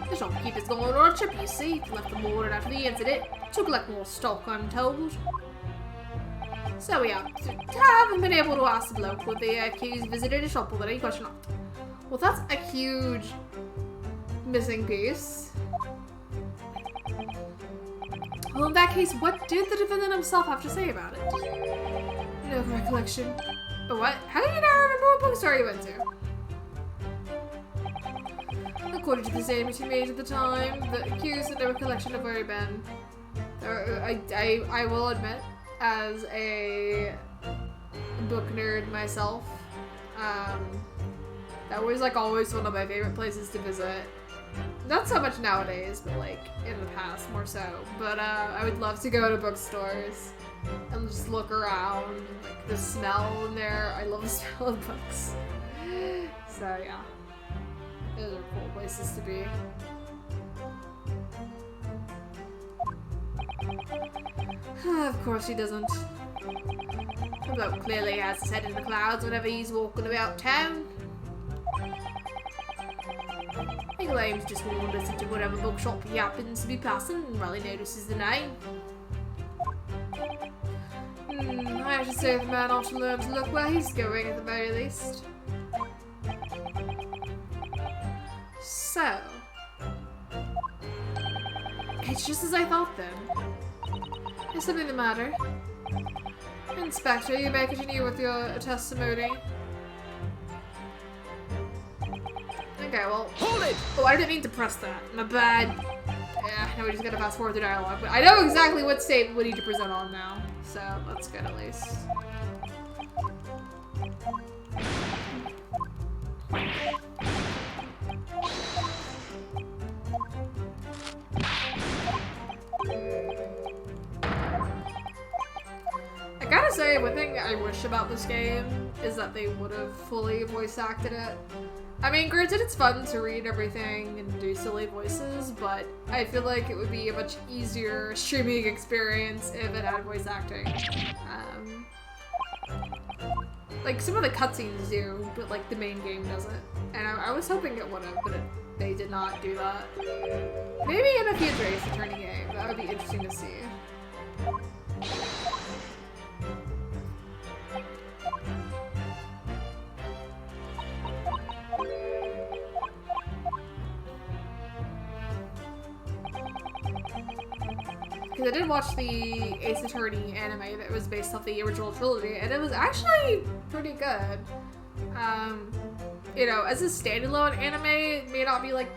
the shopkeeper's gone on a trip, you see. Left the morning after the incident. To collect more stock, I'm told. So we haven't been able to ask the bloke what the accused visited the shop with any question. Well, that's a huge missing piece. Well, in that case, what did the defendant himself have to say about it? No recollection. What? How do you not remember what bookstore you went to? According to the statement he made at the time, the accused had no recollection of where he'd been. I will admit, as a book nerd myself, that was like always one of my favorite places to visit. Not so much nowadays, but like in the past more so. But I would love to go to bookstores and just look around, like the smell in there. I love the smell of books. So yeah, those are cool places to be. Of course he doesn't. The bloke clearly has his head in the clouds whenever he's walking about town. He claims just won't listen to whatever bookshop he happens to be passing while he notices the name. I should say the man ought to learn to look where he's going at the very least. So, it's just as I thought then. Is something the matter? Inspector, you may continue with your testimony. Okay, well. Hold it! Oh, I didn't mean to press that. My bad. Yeah, now we just gotta fast forward the dialogue. But I know exactly what state we need to present on now. So, that's good at least. I gotta say, one thing I wish about this game is that they would have fully voice acted it. I mean, granted, it's fun to read everything and do silly voices, but I feel like it would be a much easier streaming experience if it had voice acting. Like, some of the cutscenes do, but like the main game doesn't. And I was hoping it would have, but they did not do that. Maybe in a future Ace Attorney game, that would be interesting to see. Because I did watch the Ace Attorney anime that was based off the original trilogy, and it was actually pretty good. You know, as a standalone anime, it may not be like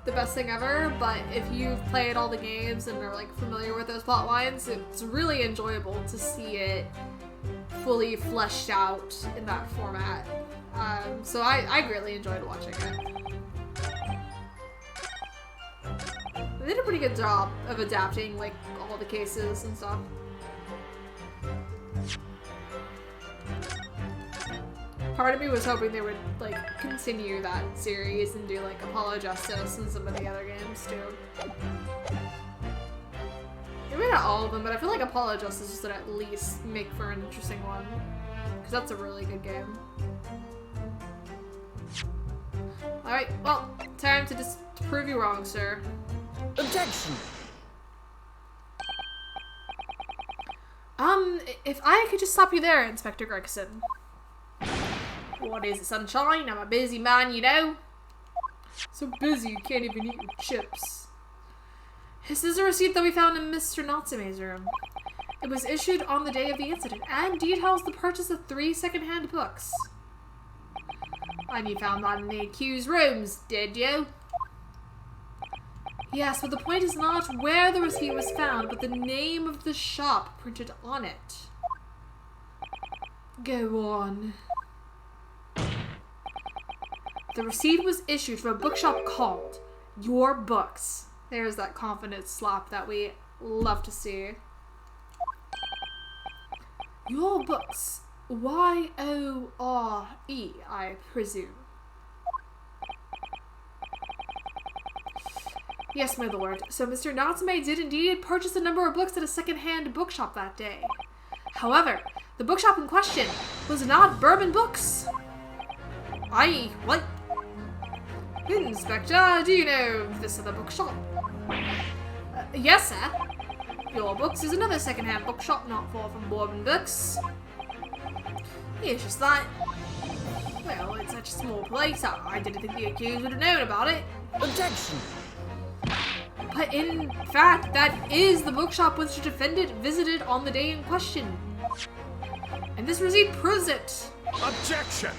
the best thing ever, but if you've played all the games and are like familiar with those plot lines, it's really enjoyable to see it fully fleshed out in that format. So I greatly enjoyed watching it. They did a pretty good job of adapting, like, all the cases and stuff. Part of me was hoping they would, like, continue that series and do, like, Apollo Justice and some of the other games, too. Maybe not all of them, but I feel like Apollo Justice would at least make for an interesting one. Because that's a really good game. Alright, well, time to just prove you wrong, sir. Objection! If I could just stop you there, Inspector Gregson. What is it, sunshine? I'm a busy man, you know. So busy you can't even eat your chips. This is a receipt that we found in Mr. Natsume's room. It was issued on the day of the incident and details the purchase of 3 second-hand books. And you found that in the accused rooms, did you? Yes, but the point is not where the receipt was found, but the name of the shop printed on it. Go on. The receipt was issued from a bookshop called Your Books. There's that confident slap that we love to see. Your Books. Y-O-R-E, I presume. Yes, my lord. So Mr. Natsume did indeed purchase a number of books at a second-hand bookshop that day. However, the bookshop in question was not Bourbon Books. What? Inspector, do you know this other bookshop? Yes, sir. Your Books is another second-hand bookshop not far from Bourbon Books. It's just that, well, it's such a small place, I didn't think the accused would have known about it. Objection! But in fact, that is the bookshop which the defendant visited on the day in question. And this receipt proves it. Objection!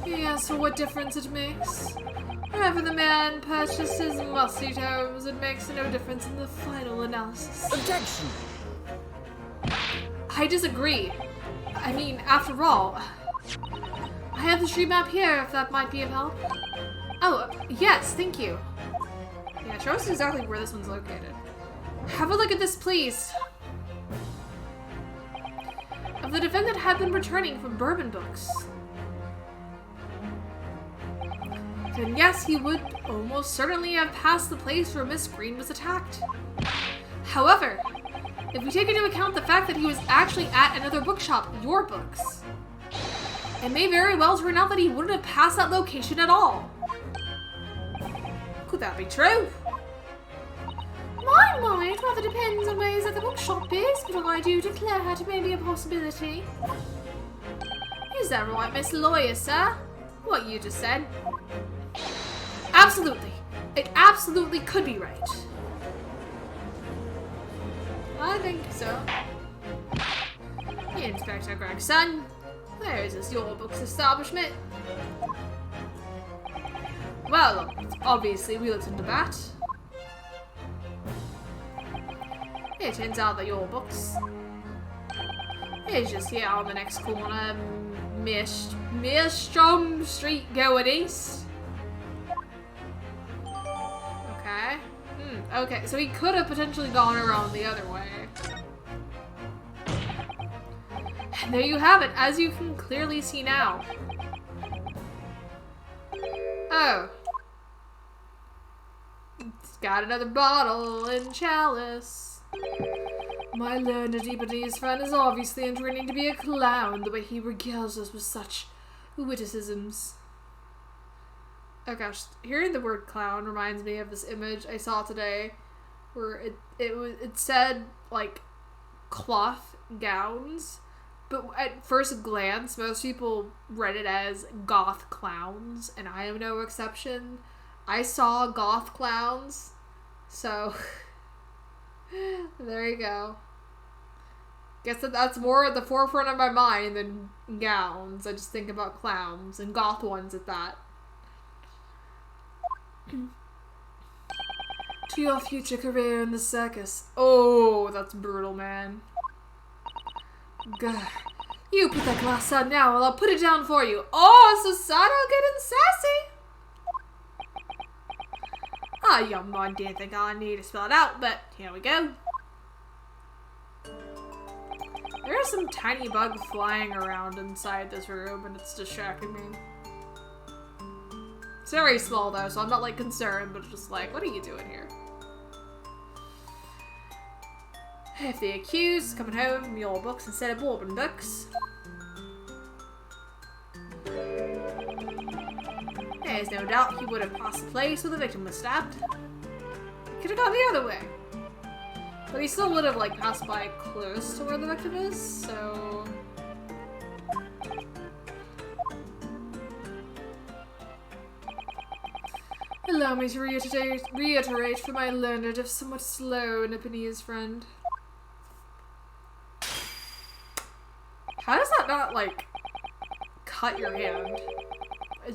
Yes, for what difference it makes. Wherever the man purchases musty tomes, it makes no difference in the final analysis. Objection! I disagree. I mean, after all, I have the street map here, if that might be of help. Oh, yes, thank you. Yeah, show us exactly where this one's located. Have a look at this, please. If the defendant had been returning from Bourbon Books, then yes, he would almost certainly have passed the place where Miss Green was attacked. However, if we take into account the fact that he was actually at another bookshop, Your Books, it may very well turn out that he wouldn't have passed that location at all. Could that be true? My, it rather depends on where the bookshop is, but I do declare it may be a possibility. Is that right, Miss Lawyer, sir? What you just said? Absolutely. It absolutely could be right. I think so. Inspector Gregson, where is this your books establishment? Well, obviously we looked into that. It turns out that your books is just here on the next corner, Meerstrom Street going east. Okay. Okay, so he could have potentially gone around the other way. And there you have it, as you can clearly see now. Oh. It's got another bottle and chalice. My learned Japanese friend is obviously intending to be a clown, the way he regales us with such witticisms. Oh gosh, hearing the word clown reminds me of this image I saw today, where it said like cloth gowns, but at first glance most people read it as goth clowns, and I am no exception. I saw goth clowns, so there you go. Guess that's more at the forefront of my mind than gowns. I just think about clowns, and goth ones at that. To your future career in the circus. Oh, that's brutal, man. Grr. You put that glass down now, and I'll put it down for you. Oh, Susanoo getting sassy. Young man didn't think I need to spell it out, but here we go. There is some tiny bug flying around inside this room, and it's distracting me. It's very small though, so I'm not like concerned, but just like, what are you doing here? If the accused is coming home from your books instead of Bourbon books, there's no doubt he would have passed the place where the victim was stabbed. He could have gone the other way. But he still would have like passed by close to where the victim is, so... Allow me to reiterate for my learned, if somewhat slow, Japanese friend. How does that not, like, cut your hand?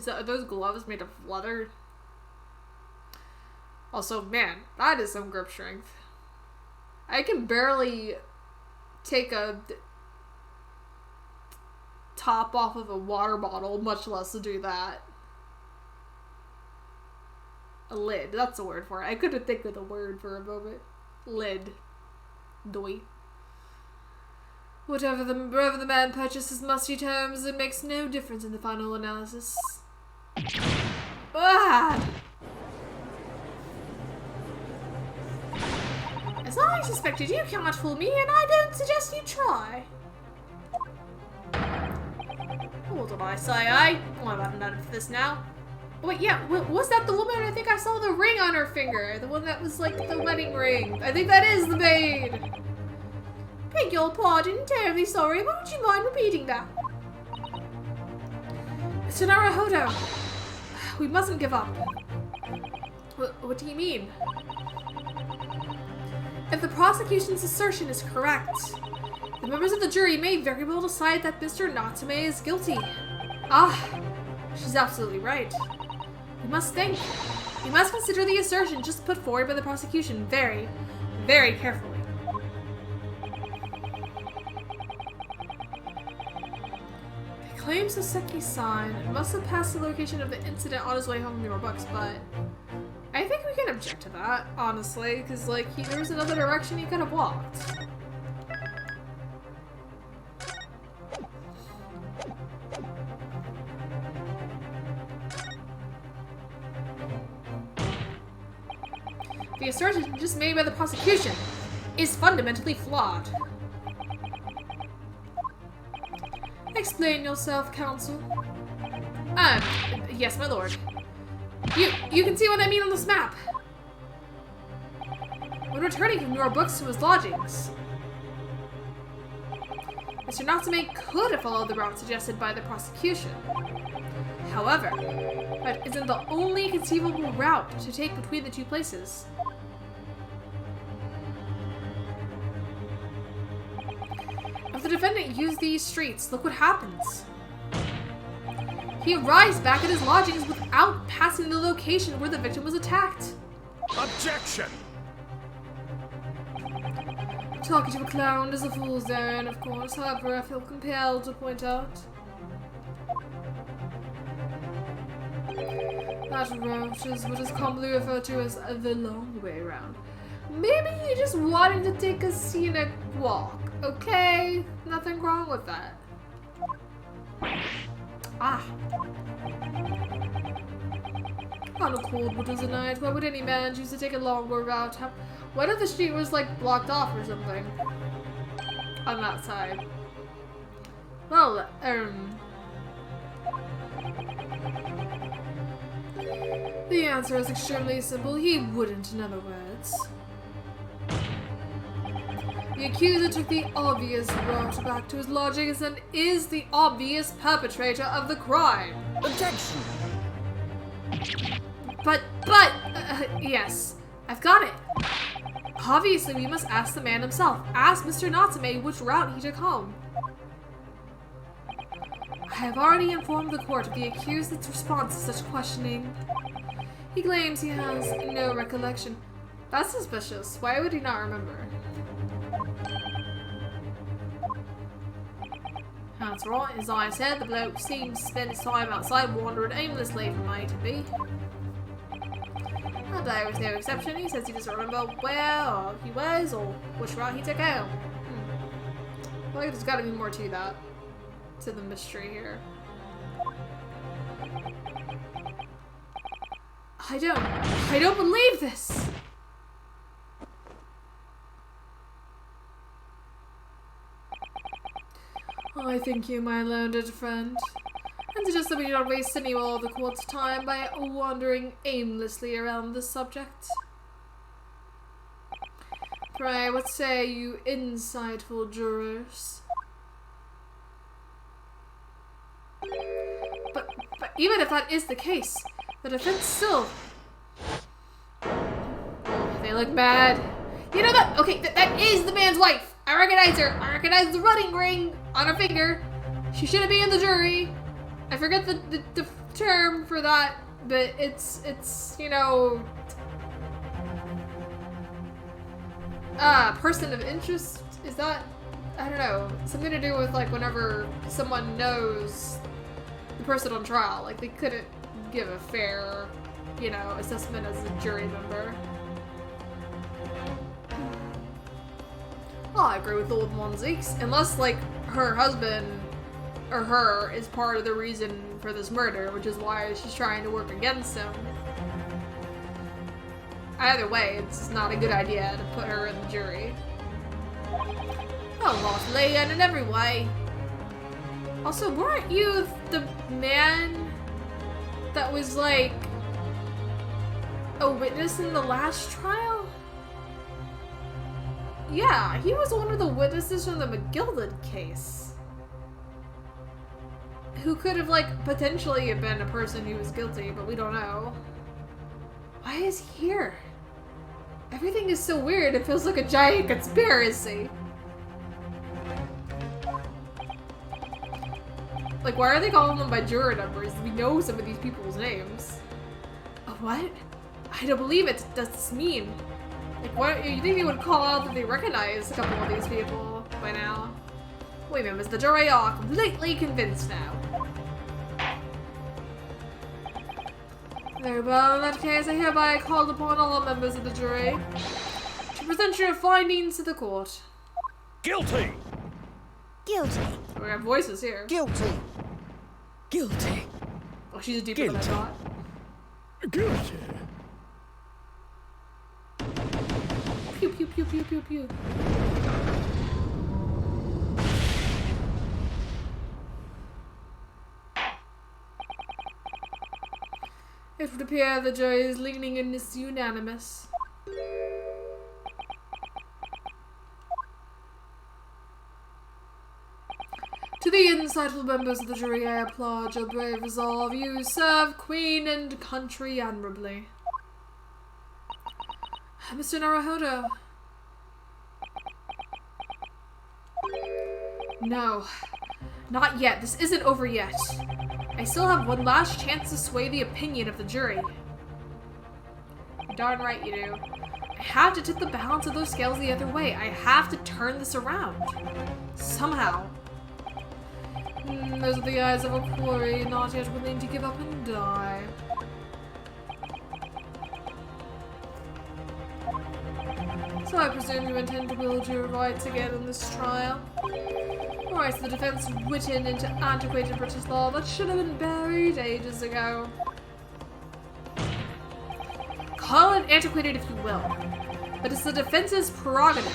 Are those gloves made of leather? Also, man, that is some grip strength. I can barely take a top off of a water bottle, much less to do that. A lid, that's the word for it. I couldn't think of the word for a moment. Lid. Doi. Wherever the man purchases musty terms, it makes no difference in the final analysis. Ah! As I suspected, you can't fool me, and I don't suggest you try. What did I say, eh? Well, I've done for this now. Wait, yeah, was that the woman? I think I saw the ring on her finger. The one that was like the wedding ring. I think that is the maid. Beg your pardon, terribly sorry. Would you mind repeating that? Mr. Naruhodo, we mustn't give up. What do you mean? If the prosecution's assertion is correct, the members of the jury may very well decide that Mr. Natsume is guilty. Ah, she's absolutely right. We must think. We must consider the assertion just put forward by the prosecution very, very carefully. He claims Soseki-san must have passed the location of the incident on his way home from your books, but I think we can object to that, honestly, because like there was another direction he could have walked. The assertion just made by the prosecution is fundamentally flawed. Explain yourself, counsel. Yes, my lord. You can see what I mean on this map. When returning from your books to his lodgings, Mr. Natsume could have followed the route suggested by the prosecution. However, that isn't the only conceivable route to take between the two places. If the defendant used these streets, look what happens. He arrives back at his lodgings without passing the location where the victim was attacked. Objection! Talking to a clown is a fool's errand, of course. However, I feel compelled to point out that route is what is commonly referred to as the long way round. Maybe you just wanted to take a scenic walk, okay? Nothing wrong with that. Ah. On a cold winter's night, why would any man choose to take a longer route? What if the street was like blocked off or something? On that side. Well, the answer is extremely simple. He wouldn't, in other words. The accuser took the obvious route back to his lodgings and is the obvious perpetrator of the crime. Objection! But, yes, I've got it. Obviously, we must ask the man himself. Ask Mr. Natsume which route he took home. I have already informed the court of the accused's response to such questioning. He claims he has no recollection. That's suspicious. Why would he not remember? That's right. As I said, the bloke seems to spend his time outside wandering aimlessly from A to B. That day was no exception. He says he doesn't remember where he was or which route he took home. Well, there's got to be more to that. To the mystery here. I don't believe this! I thank you, my learned friend, and suggest that we don't waste any more of the court's time by wandering aimlessly around this subject. Pray, what say you insightful jurors? But even if that is the case, the defense still... They look bad. You know that? Okay, that is the man's wife. I recognize her. I recognize the wedding ring on her finger. She shouldn't be in the jury. I forget the term for that, but it's you know... person of interest? Is that... I don't know. Something to do with, like, whenever someone knows the person on trial. Like, they couldn't give a fair, you know, assessment as a jury member. Well, I agree with old Monzeeks. Unless, like, her husband or her is part of the reason for this murder, which is why she's trying to work against him. Either way, it's not a good idea to put her in the jury. Oh, lost Leanne in every way. Also, weren't you the man that was, like, a witness in the last trial? Yeah, he was one of the witnesses from the McGilded case. Who could have, like, potentially have been a person who was guilty, but we don't know. Why is he here? Everything is so weird, it feels like a giant conspiracy. Like, why are they calling them by juror numbers? We know some of these people's names. What? I don't believe it. Does this mean? Like, what? You think they would call out that they recognize a couple of these people by now? Wait, members, the jury are completely convinced now. Very well, in that case, I hereby call upon all members of the jury to present your findings to the court. Guilty! Guilty. We have voices here. Guilty! Guilty. Oh, she's deeper than I thought. Guilty! Pew pew pew pew pew pew. It would appear the jury is leaning in this unanimous. To the insightful members of the jury, I applaud your brave resolve. You serve Queen and country admirably. Mr. Naruhodo. No. Not yet. This isn't over yet. I still have one last chance to sway the opinion of the jury. You're darn right you do. I have to tip the balance of those scales the other way. I have to turn this around. Somehow. Those are the eyes of a quarry, not yet willing to give up and die. So I presume you intend to wield your rights again in this trial? Or rights the defense written into antiquated British law that should have been buried ages ago. Call it antiquated if you will, but it's the defense's prerogative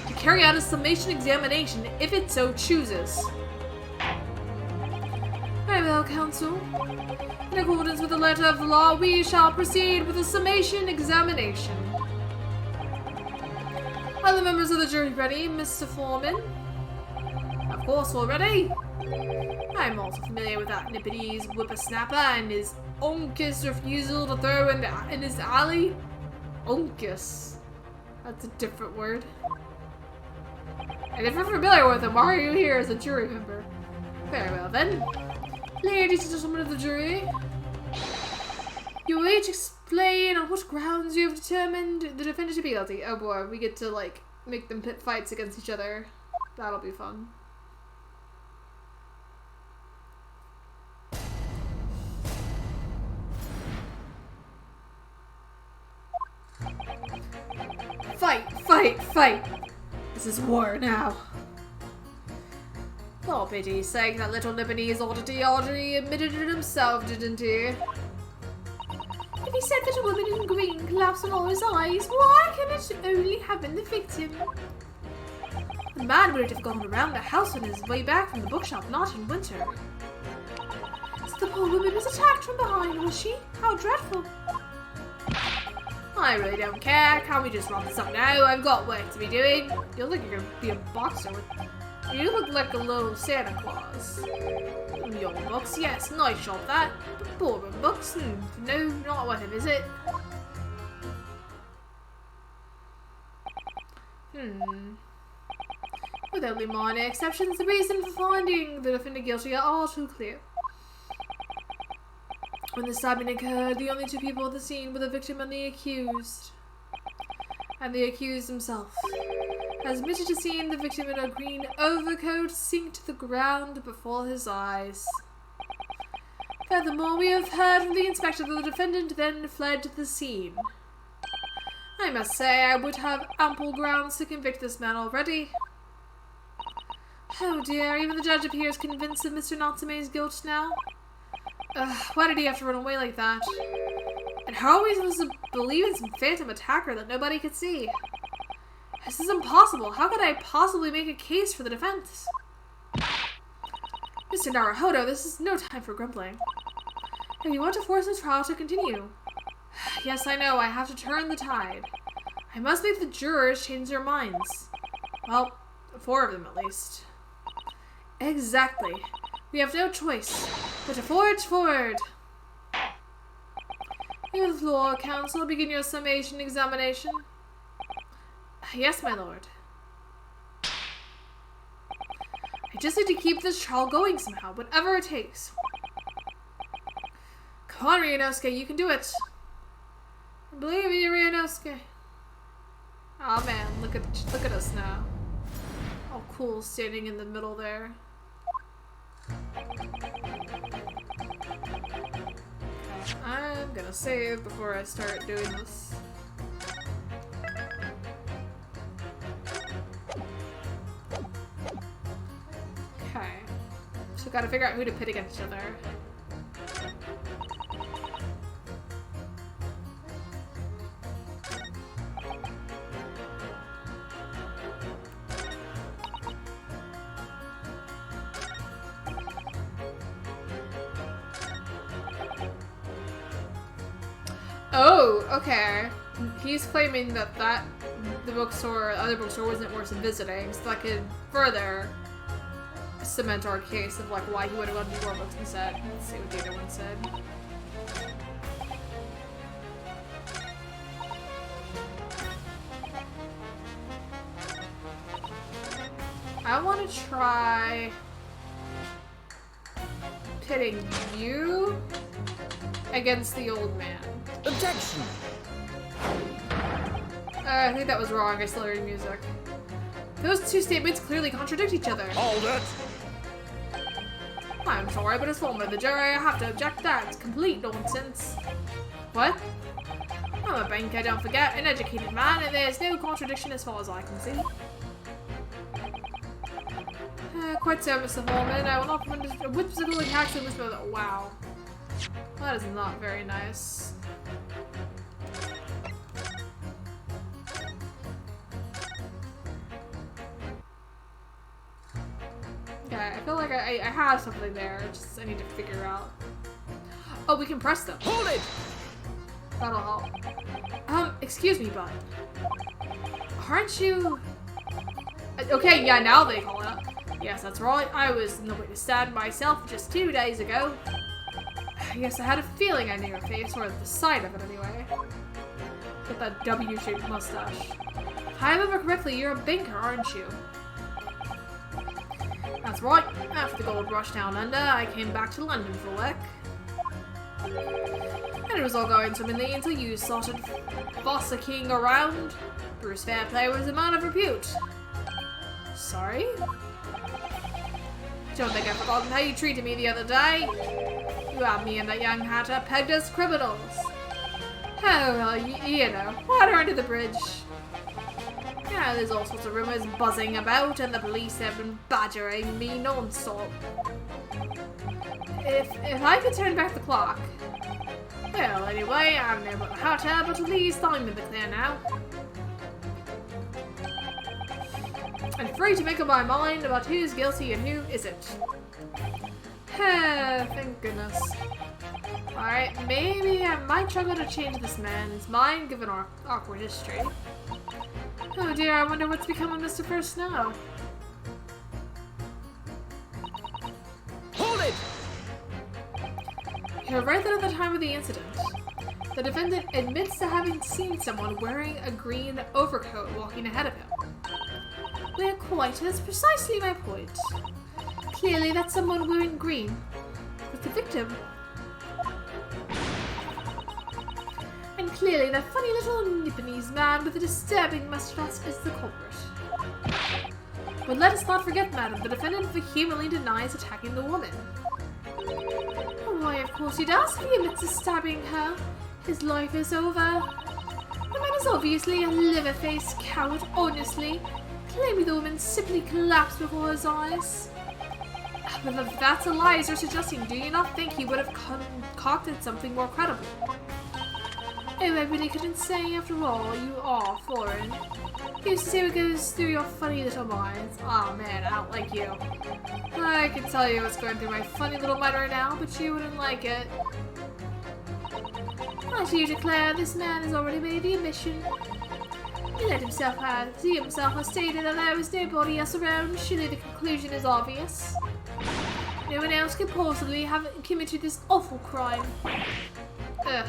to carry out a summation examination if it so chooses. Very well, counsel. In accordance with the letter of the law, we shall proceed with a summation examination. Are the members of the jury ready, Mr. Foreman? Of course we're ready. I'm also familiar with that Nippety's whippersnapper and his uncus refusal to throw in his alley. Uncus. That's a different word. And if you're familiar with him, why are you here as a jury member? Very well then. Ladies and gentlemen of the jury, you will each explain on what grounds you have determined the defendant to be guilty. Oh boy, we get to like make them pit fights against each other. That'll be fun. Fight, fight, fight! This is war now. For pity's sake, that little Nipponese oddity already admitted it himself, didn't he? If he said that a woman in green collapsed on all his eyes, why can it only have been the victim? The man would have gone around the house on his way back from the bookshop, not in winter. So the poor woman was attacked from behind, was she? How dreadful. I really don't care. Can't we just wrap this up now? I've got work to be doing. You look like you're gonna be a boxer with... You look like a little Santa Claus. Your books, yes, nice shot that. But boring books, no, not worth a visit. With only minor exceptions, the reason for finding the defendant guilty are all too clear. When the stabbing occurred, the only two people at the scene were the victim and the accused. And the accused himself has admitted to seeing the victim in a green overcoat sink to the ground before his eyes. Furthermore, we have heard from the inspector that the defendant then fled the scene. I must say I would have ample grounds to convict this man already. Oh dear, even the judge appears convinced of Mr. Natsume's guilt now. Why did he have to run away like that? And how are we supposed to believe in some phantom attacker that nobody could see? This is impossible. How could I possibly make a case for the defense? Mr. Naruhodo, this is no time for grumbling. If you want to force this trial to continue. Yes, I know. I have to turn the tide. I must make the jurors change their minds. Well, 4 of them at least. Exactly. We have no choice but to forge forward. You have the floor, counsel. Begin your summation examination. Yes, my lord. I just need to keep this trial going somehow, whatever it takes. Come on, Ryunosuke, you can do it. I believe in you, Ryunosuke. Oh man, look at us now. All cool, standing in the middle there. I'm gonna save before I start doing this. Okay. So gotta figure out who to pit against each other. Oh, okay. He's claiming that the other bookstore wasn't worth visiting, so that could further cement our case of like why he would have gone to your books instead. Let's see what the other one said. I want to try pitting you against the old man. Objection! I think that was wrong. I still heard music. Those two statements clearly contradict each other. Hold it! I'm sorry, but as former of the jury, I have to object that. It's complete nonsense. What? I'm a banker, don't forget, an educated man, and there's no contradiction as far as I can see. Quite so, Mr. Foreman. I will not permit a whimsical attack in this moment. Wow. That is not very nice. Okay, I feel like I have something there. Just I need to figure out. Oh, we can press them. Hold it! That'll help. Excuse me, bud. Aren't you... Okay, yeah, now they call it up. Yes, that's right. I was in the witness stand myself just 2 days ago. Yes, I had a feeling I knew your face, or the sight of it anyway. With that W-shaped mustache. If I remember correctly, you're a banker, aren't you? That's right. After the gold rush down under, I came back to London for work. And it was all going swimmingly until you started fossicking around. Bruce Fairplay was a man of repute. Sorry? Don't think I've forgotten how you treated me the other day. You had me and that young hatter pegged as criminals. Oh, well, you know, water under the bridge. Yeah, there's all sorts of rumors buzzing about, and the police have been badgering me non-stop. If I could turn back the clock. Well, anyway, I don't know about the hatter, but at least I'm in the clear now. I'm free to make up my mind about who's guilty and who isn't. Thank goodness. Alright, maybe I might struggle to change this man's mind given our awkward history. Oh dear, I wonder what's become of Mr. First now. Hold it! You're right that at the time of the incident, the defendant admits to having seen someone wearing a green overcoat walking ahead of him. Well, quite, that's precisely my point. Clearly, that someone wearing green was the victim. And clearly, that funny little Nipponese man with a disturbing mustache is the culprit. But let us not forget, madam, the defendant vehemently denies attacking the woman. Oh, why, of course he does. He admits to stabbing her. His life is over. The man is obviously a liver-faced coward, honestly. Claiming the woman simply collapsed before his eyes. But if that's a lie as you're suggesting, do you not think he would have concocted something more credible? Oh, I really couldn't say. After all, you are foreign. You used to say what goes through your funny little minds. Aw, oh, man, I don't like you. I can tell you what's going through my funny little mind right now, but you wouldn't like it. I do declare this man has already made the admission. He himself has stated that there was nobody else around. Surely the conclusion is obvious. No one else could possibly have committed this awful crime. Ugh.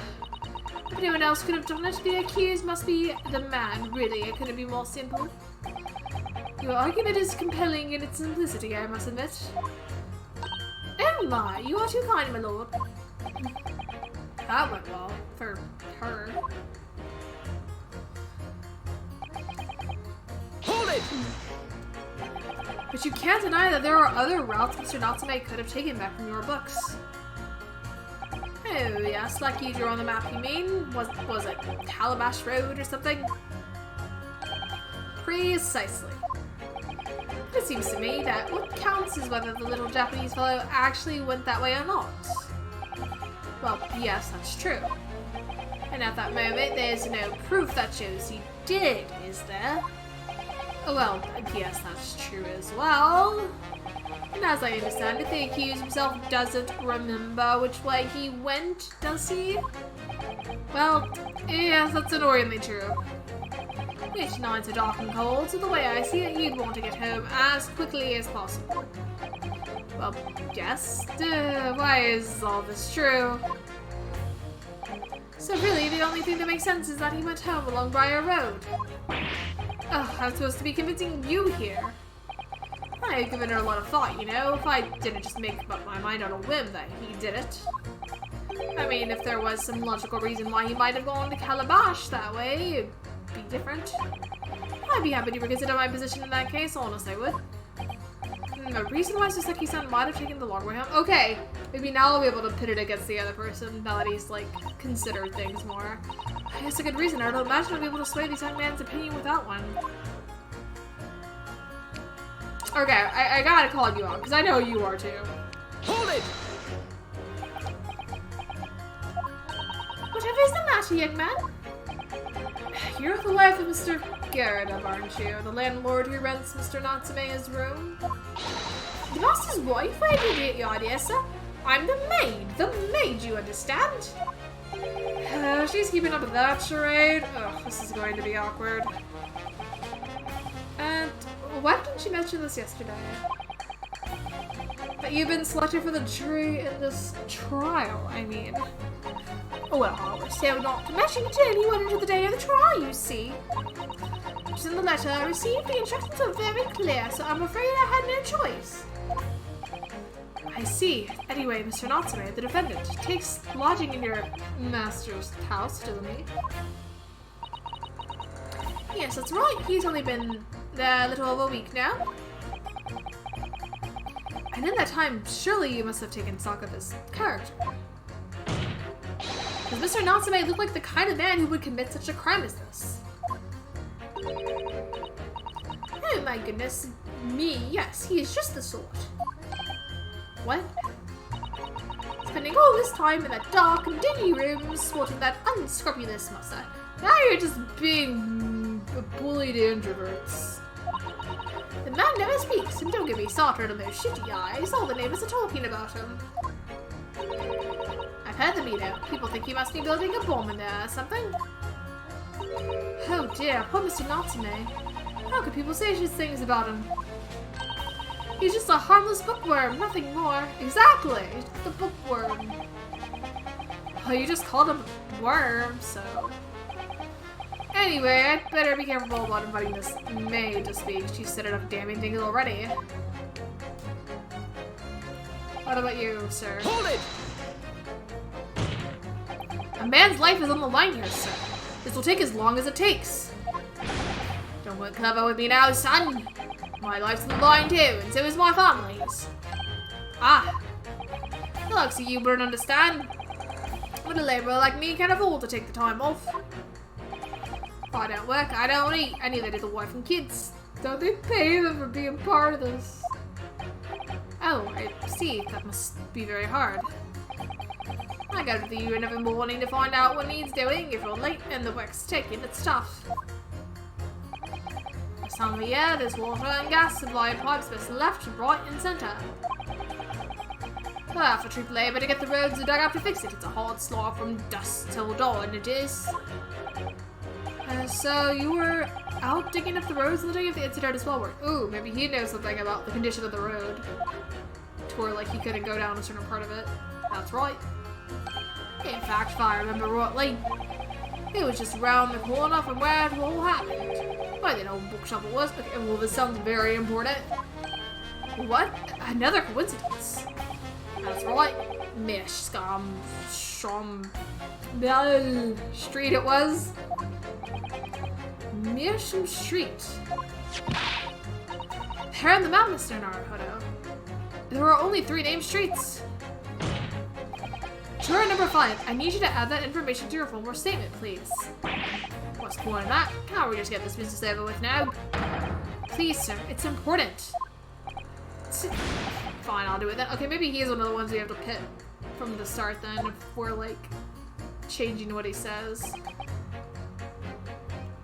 If no one else could have done it, the accused must be the man. Really, it couldn't be more simple. Your argument is compelling in its simplicity, I must admit. Oh my, you are too kind, my lord. That went well for her. Hold it! But you can't deny that there are other routes Mr. Natsume could have taken back from your books. Oh yes, like you drew on the map, you mean? Was it Calabash Road or something? Precisely. But it seems to me that what counts is whether the little Japanese fellow actually went that way or not. Well, yes, that's true. And at that moment, there's no proof that shows he did, is there? Oh, well, yes, that's true as well. And as I understand it, the accused himself doesn't remember which way he went, does he? Well, yes, that's annoyingly true. Each nights are dark and cold, so the way I see it, you'd want to get home as quickly as possible. Well, yes. Why is all this true? So really, the only thing that makes sense is that he went home along Briar Road. Oh, I'm supposed to be convincing you here. I had given her a lot of thought, you know, if I didn't just make up my mind on a whim that he did it. I mean, if there was some logical reason why he might have gone to Calabash that way, it'd be different. I'd be happy to reconsider my position in that case, honest I would. The reason why Saseki-san might have taken the long way home? Okay, maybe now I'll be able to pit it against the other person, now that he's, like, considered things more. That's a good reason. I don't imagine I'll be able to sway this young man's opinion without one. Okay, I gotta call you out, because I know you are too. Hold it! Whatever is the matter, young man? You're the wife of Mr. Garrett, aren't you? The landlord who rents Mr. Natsume's room? The master's wife? I didn't get your idea, sir. I'm the maid. The maid, you understand? She's keeping up with that charade. Ugh, this is going to be awkward. And why didn't you mention this yesterday? That you've been selected for the jury in this trial, I mean. Well, I was so not to mention it to anyone until the day of the trial, you see. Just in the letter I received, the instructions were very clear, so I'm afraid I had no choice. I see. Anyway, Mr. Natsume, the defendant, takes lodging in your master's house, doesn't he? Yes, that's right. He's only been there a little over a week now. And in that time, surely you must have taken stock of his character. Does Mr. Natsume look like the kind of man who would commit such a crime as this? Oh my goodness me, yes, he is just the sort. What? Spending all this time in that dark and dingy room, sporting that unscrupulous mustache. Now you're just being bullied introverts. The man never speaks, and don't get me started on those shitty eyes. All the neighbors are talking about him. I've heard them, you know. People think you must be building a bomb in there or something. Oh dear, poor Mr. Natsume. How could people say such things about him? He's just a harmless bookworm, nothing more. Exactly, just a bookworm. Oh, you just called him a worm, so... Anyway, I'd better be careful about inviting this maid to speak. She's said enough damning things already. What about you, sir? Hold it! A man's life is on the line here, sir. This will take as long as it takes. Don't get clever with me now, son. My life's on the line too, and so is my family's. Ah. The likes of you wouldn't understand. But a laborer like me can afford to take the time off. If I don't work, I don't eat. And neither do the wife and kids. Don't they pay them for being part of this? Oh, I see. That must be very hard. I got with you every morning to find out what needs doing. If you're late and the work's taken, it's tough. This time of year, there's water and gas supply pipes best left, right, and center. Ah, for troop labor to get the roads dug up to fix it, it's a hard slog from dusk till dawn, it is. So you were out digging up the roads on the day of the incident as well. Ooh, maybe he knows something about the condition of the road. To where, like, he couldn't go down a certain part of it. That's right. In fact, if I remember rightly, it was just round the corner from where it all happened. By the old bookshop it was. Okay, well, this sounds very important. What? Another coincidence. That's right. Street it was. Meersham Street. There on the map, Mr. Naruhodo. There are only 3 named streets. Juror number 5, I need you to add that information to your formal statement, please. What's the point of that? Can't we just get this business over with now? Please, sir, it's important. Fine, I'll do it then. Okay, maybe he is one of the ones we have to pit from the start then, if we're, like, changing what he says.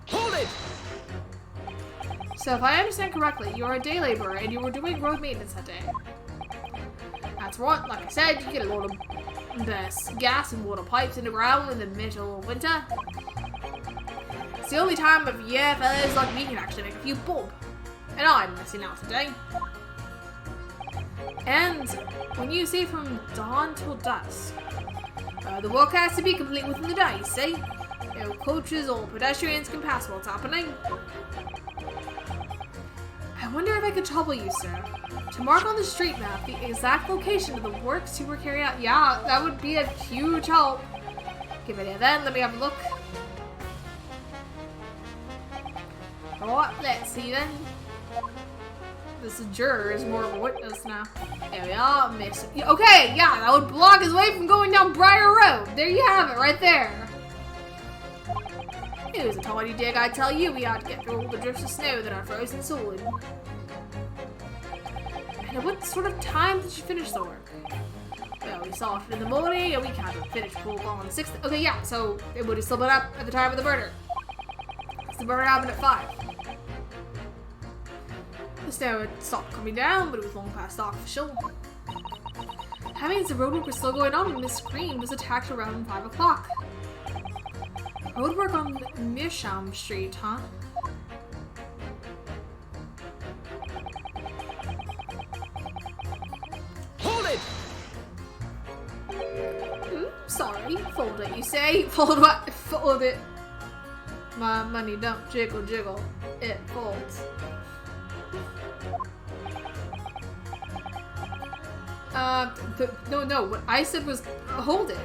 Hold it! So if I understand correctly, you're a day laborer and you were doing road maintenance that day. That's right, like I said, you get a lot of There's gas and water pipes in the ground in the middle of winter. It's the only time of year fellas like me can actually make a few bob. And I'm missing out today. And when you see from dawn till dusk, the work has to be complete within the day, see? No coaches or pedestrians can pass what's happening. I wonder if I could trouble you, sir, to mark on the street map the exact location of the works you were carrying out. Yeah, that would be a huge help. Give it here then, let me have a look. Alright, let's see then. This juror is more of a witness now. There we are, miss. Okay, yeah, that would block his way from going down Briar Road. There you have it, right there. It was a tiny dig, I tell you. We had to get through all the drifts of snow that are frozen solid. And at what sort of time did you finish the work? Well, we started in the morning, and we kind of finished full on the 6th. Okay, yeah, so it would have still been up at the time of the murder. Because the murder happened at 5. The snow had stopped coming down, but it was long past dark for sure. That means the roadwork was still going on, and Miss Green was attacked around 5 o'clock. Roadwork on Mearsham Street, huh? Hold it! Sorry. Fold it, you say? Fold what? Fold it. My money don't jiggle jiggle. It folds. No, what I said was hold it.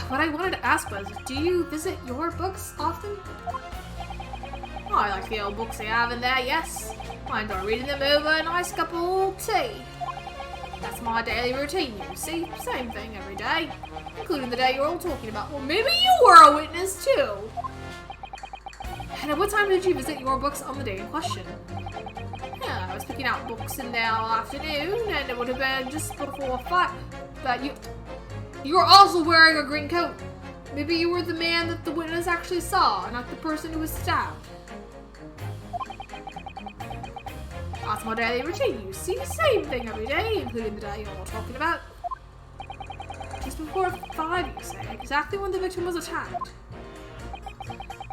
What I wanted to ask was, do you visit your books often? Oh, I like the old books they have in there, yes. I enjoy reading them over a nice cup of tea. That's my daily routine, you see. Same thing every day, including the day you're all talking about. Well, maybe you were a witness too. And at what time did you visit your books on the day in question? Yeah, I was picking out books in the afternoon, and it would have been just before 5. But you were also wearing a green coat. Maybe you were the man that the witness actually saw, not the person who was stabbed. That's my daily routine, you see. Same thing every day, including the day you're all talking about. Just before 5, you say, exactly when the victim was attacked.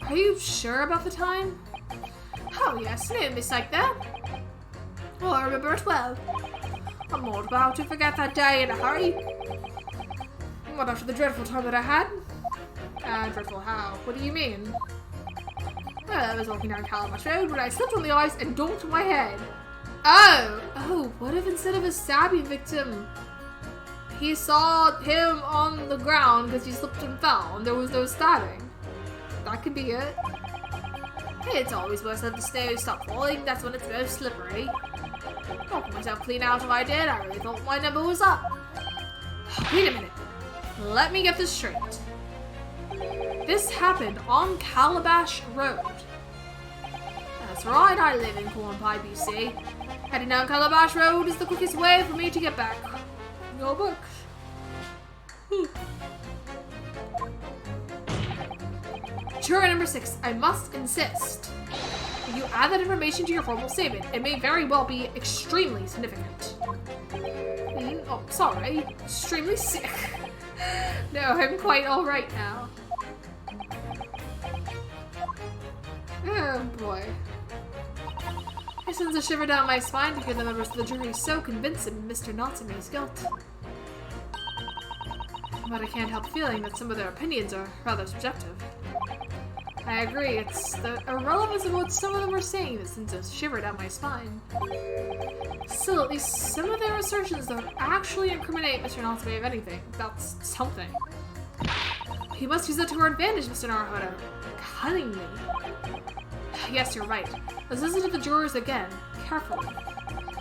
Are you sure about the time? Oh yes, no mistake there. Oh, I remember it well. I'm not about to forget that day in a hurry. What after the dreadful time that I had? Dreadful how? What do you mean? Well, I was walking down Calabash Road when I slipped on the ice and donked my head. Oh, what if instead of a stabbing victim, he saw him on the ground because he slipped and fell and there was no stabbing? That could be it. It's always worse that the snow stopped falling, that's when it's most slippery. Knocked myself clean out if I did, I really thought my number was up. Wait a minute. Let me get this straight. This happened on Calabash Road. That's right, I live in Cornpipe, you see. Heading down Calabash Road is the quickest way for me to get back. Your books. Juror number 6, I must insist. If you add that information to your formal statement, it may very well be extremely significant. Oh, sorry. Extremely sick. No, I'm quite alright now. Oh boy. It sends a shiver down my spine to hear the members of the jury so convinced of Mr. Natsume's guilt. But I can't help feeling that some of their opinions are rather subjective. I agree, it's the irrelevance of what some of them are saying that sends a shiver down my spine. Still, at least some of their assertions don't actually incriminate Mr. Natsume of anything. That's something. He must use it to our advantage, Mr. Naruhodo. Cunningly. Yes, you're right. Let's listen to the jurors again, carefully.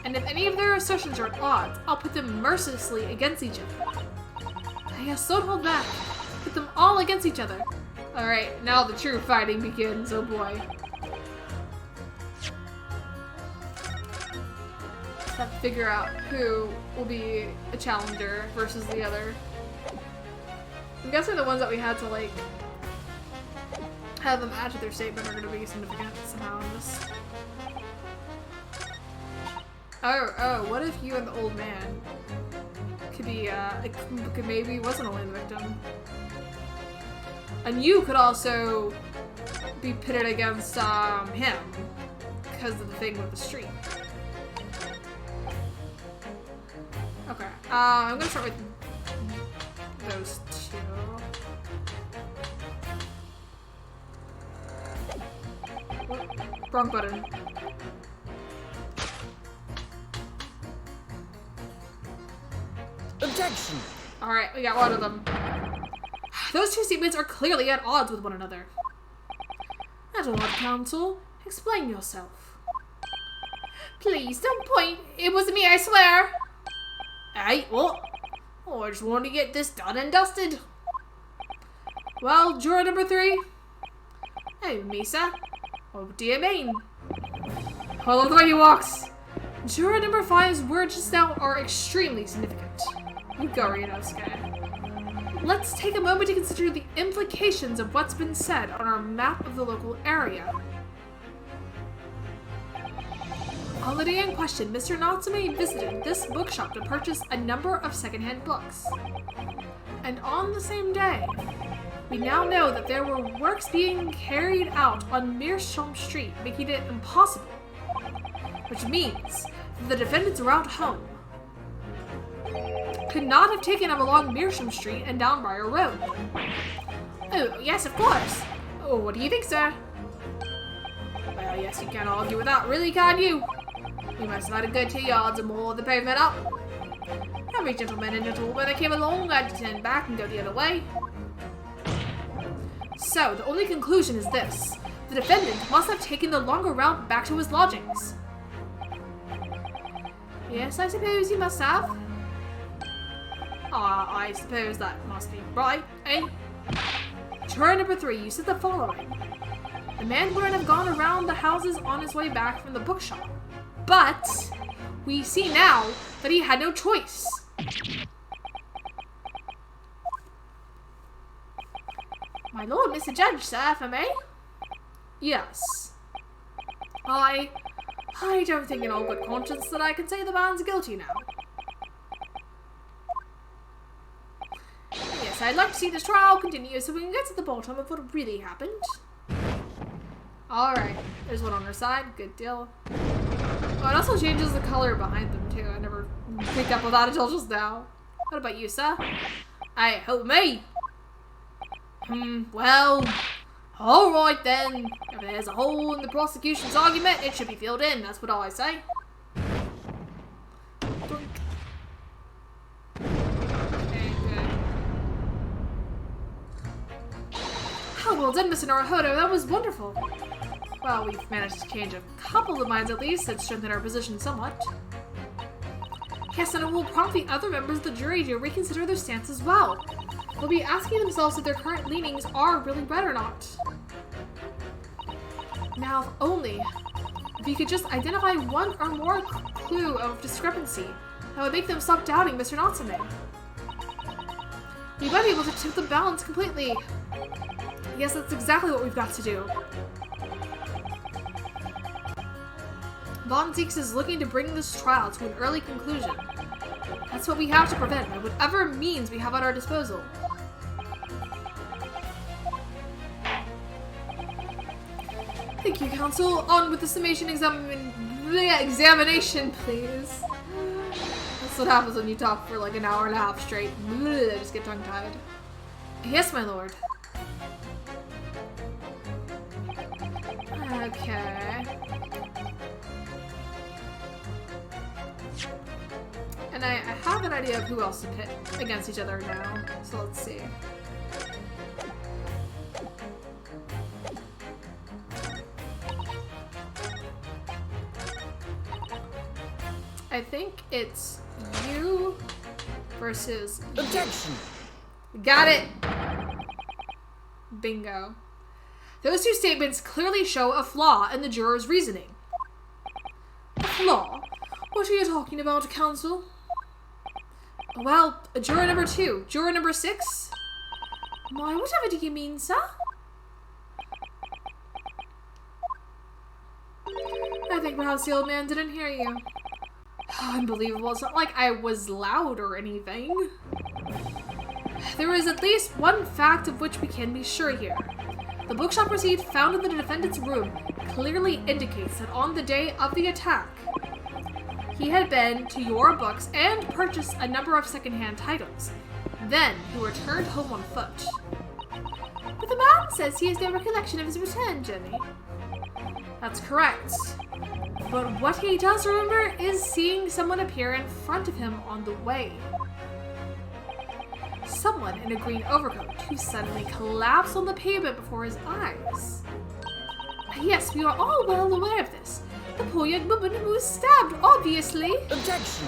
And if any of their assertions are at odds, I'll put them mercilessly against each other. Yes, don't hold back. Put them all against each other. Alright, now the true fighting begins, oh boy. Have to figure out who will be a challenger versus the other. I'm guessing the ones that we had to, like, have them add to their statement are going to be significant somehow in this. Oh, what if you and the old man could be, maybe wasn't only the victim. And you could also be pitted against, him. Because of the thing with the street. Okay, I'm gonna start with those two. Wrong button. Objection! Alright, we got one of them. Those two statements are clearly at odds with one another. Lord Counsel, explain yourself. Please, don't point. It wasn't me, I swear. Hey, what? Oh, I just wanted to get this done and dusted. Well, juror number 3. Hey, Misa. What do you mean? I love the way he walks. Juror number 5's words just now are extremely significant. You go, Ryunosuke. Let's take a moment to consider the implications of what's been said on our map of the local area. On the day in question, Mr. Natsume visited this bookshop to purchase a number of secondhand books. And on the same day, we now know that there were works being carried out on Meerschaum Street, making it impossible. Which means that the defendant's route home could not have taken him along Meerschaum Street and down Briar Road. Oh, yes, of course. Oh, what do you think, sir? Well, yes, you can't argue with that, really, can you? You must have had a good 2 yards or more of the pavement up. Every gentleman and gentlewoman that came along had to turn back and go the other way. So, the only conclusion is this. The defendant must have taken the longer route back to his lodgings. Yes, I suppose he must have. I suppose that must be right, eh? Juror number 3, you said the following. The man wouldn't have gone around the houses on his way back from the bookshop. But we see now that he had no choice. My lord, Mr. Judge, sir, if I may? Yes. I don't think in all good conscience that I can say the man's guilty now. Yes, I'd like to see this trial continue so we can get to the bottom of what really happened. Alright, there's one on her side. Good deal. Oh, it also changes the color behind them, too. I never picked up on that until just now. What about you, sir? I hope me. Well, alright then. If there's a hole in the prosecution's argument, it should be filled in. That's what I say. Okay, good. How well done, Mr. Naruhodo. That was wonderful. Well, we've managed to change a couple of minds at least and strengthen our position somewhat. Yes, and it will prompt the other members of the jury to reconsider their stance as well. They'll be asking themselves if their current leanings are really right or not. Now, if only if you could just identify one or more clue of discrepancy that would make them stop doubting Mr. Natsume. We might be able to tip the balance completely. Yes, that's exactly what we've got to do. Von Zeeks is looking to bring this trial to an early conclusion. That's what we have to prevent by whatever means we have at our disposal. Thank you, Counsel. On with the summation examination, please. That's what happens when you talk for like an hour and a half straight. I just get tongue-tied. Yes, my lord. Okay. And I have an idea of who else to pit against each other now, so let's see. I think it's you versus Objection! Got it! Bingo. Those two statements clearly show a flaw in the juror's reasoning. A flaw? What are you talking about, Counsel? Well, juror number 2. Juror number 6? Why, whatever do you mean, sir? I think perhaps the old man didn't hear you. Unbelievable. It's not like I was loud or anything. There is at least one fact of which we can be sure here. The bookshop receipt found in the defendant's room clearly indicates that on the day of the attack, he had been to your books and purchased a number of secondhand titles. Then he returned home on foot. But the man says he has no recollection of his return journey. That's correct. But what he does remember is seeing someone appear in front of him on the way. Someone in a green overcoat who suddenly collapsed on the pavement before his eyes. Yes, we are all well aware of this. The poor young woman who was stabbed, obviously. Objection!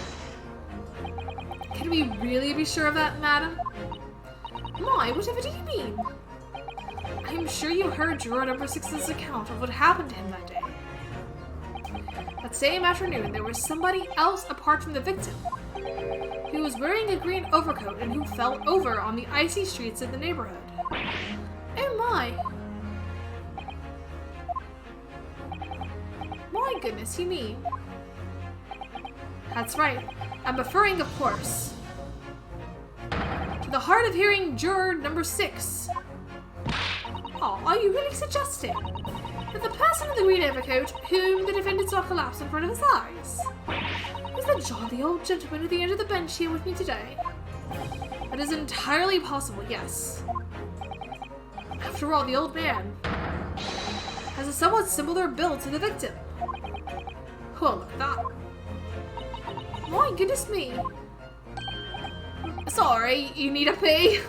Can we really be sure of that, madam? My, whatever do you mean? I'm sure you heard juror number 6's account of what happened to him that day. That same afternoon, there was somebody else apart from the victim who was wearing a green overcoat and who fell over on the icy streets of the neighborhood. Oh my! My goodness, you mean? That's right. I'm referring, of course, to the hard of hearing juror number 6. Oh, are you really suggesting that the person in the green overcoat whom the defendant saw collapse in front of his eyes was the jolly old gentleman at the end of the bench here with me today? That is entirely possible, yes. After all, the old man has a somewhat similar build to the victim. Well, look at that. My goodness me. Sorry, you need a pee.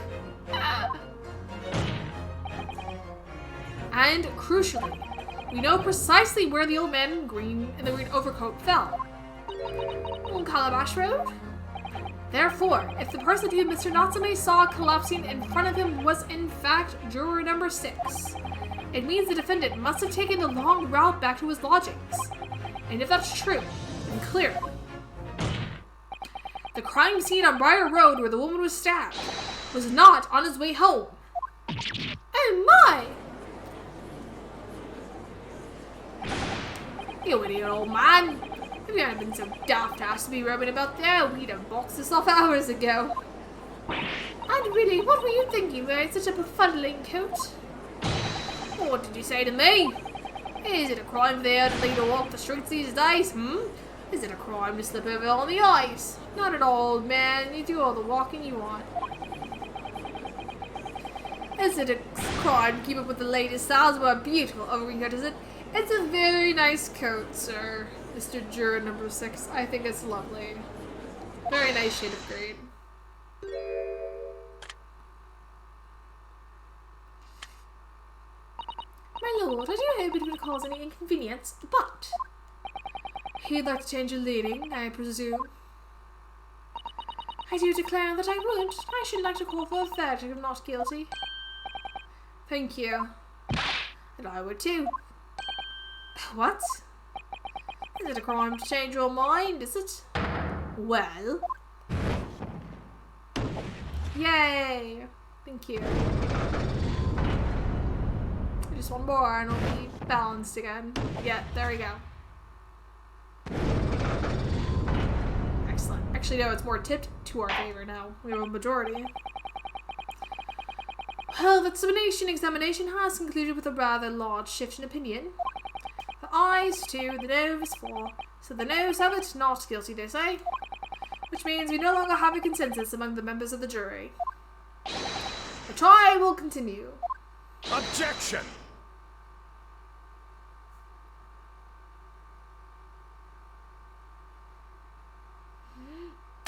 And crucially, we know precisely where the old man in the green overcoat fell. On Calabash Road? Therefore, if the person who Mr. Natsume saw collapsing in front of him was in fact juror number 6, it means the defendant must have taken the long route back to his lodgings. And if that's true, then clearly, the crime scene on Briar Road where the woman was stabbed was not on his way home. Oh my! You idiot old man! If you hadn't been so daft-ass to be roaming about there, we'd have boxed this off hours ago. And really, what were you thinking wearing such a befuddling coat? What did you say to me? Is it a crime for the elderly to walk the streets these days, Is it a crime to slip over on the ice? Not at all, old man. You do all the walking you want. Is it a crime to keep up with the latest styles of a beautiful overgreen coat, is it? It's a very nice coat, sir. Mr. Juror number 6. I think it's lovely. Very nice shade of green. My lord, I do hope it would cause any inconvenience, but he'd like to change your leading, I presume. I do declare that I won't. I should like to call for a verdict of not guilty. Thank you. And I would too. What? Is it a crime to change your mind, is it? Well. Yay! Thank you. Just one more and I'll be balanced again. Yeah, there we go. Excellent. Actually, no, it's more tipped to our favor now. We have a majority. Well, the examination has concluded with a rather large shift in opinion. The ayes 2, the noes 4. So the noes have it, not guilty, they say. Which means we no longer have a consensus among the members of the jury. The trial will continue. Objection!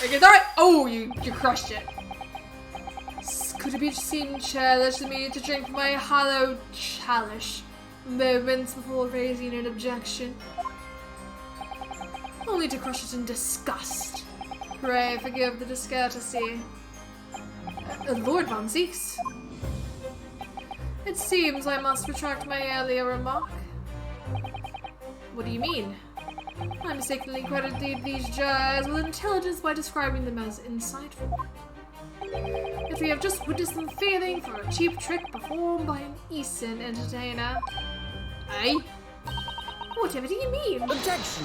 Alright. Oh, you crushed it. Could it be seem childish to me to drink my hollow chalice moments before raising an objection? Only to crush it in disgust. Pray forgive the discourtesy. Lord Von Zeeks. It seems I must retract my earlier remark. What do you mean? I mistakenly credited these jurors with intelligence by describing them as insightful. Yet we have just witnessed them failing for a cheap trick performed by an Eastern entertainer. Eh? Whatever do you mean? Objection!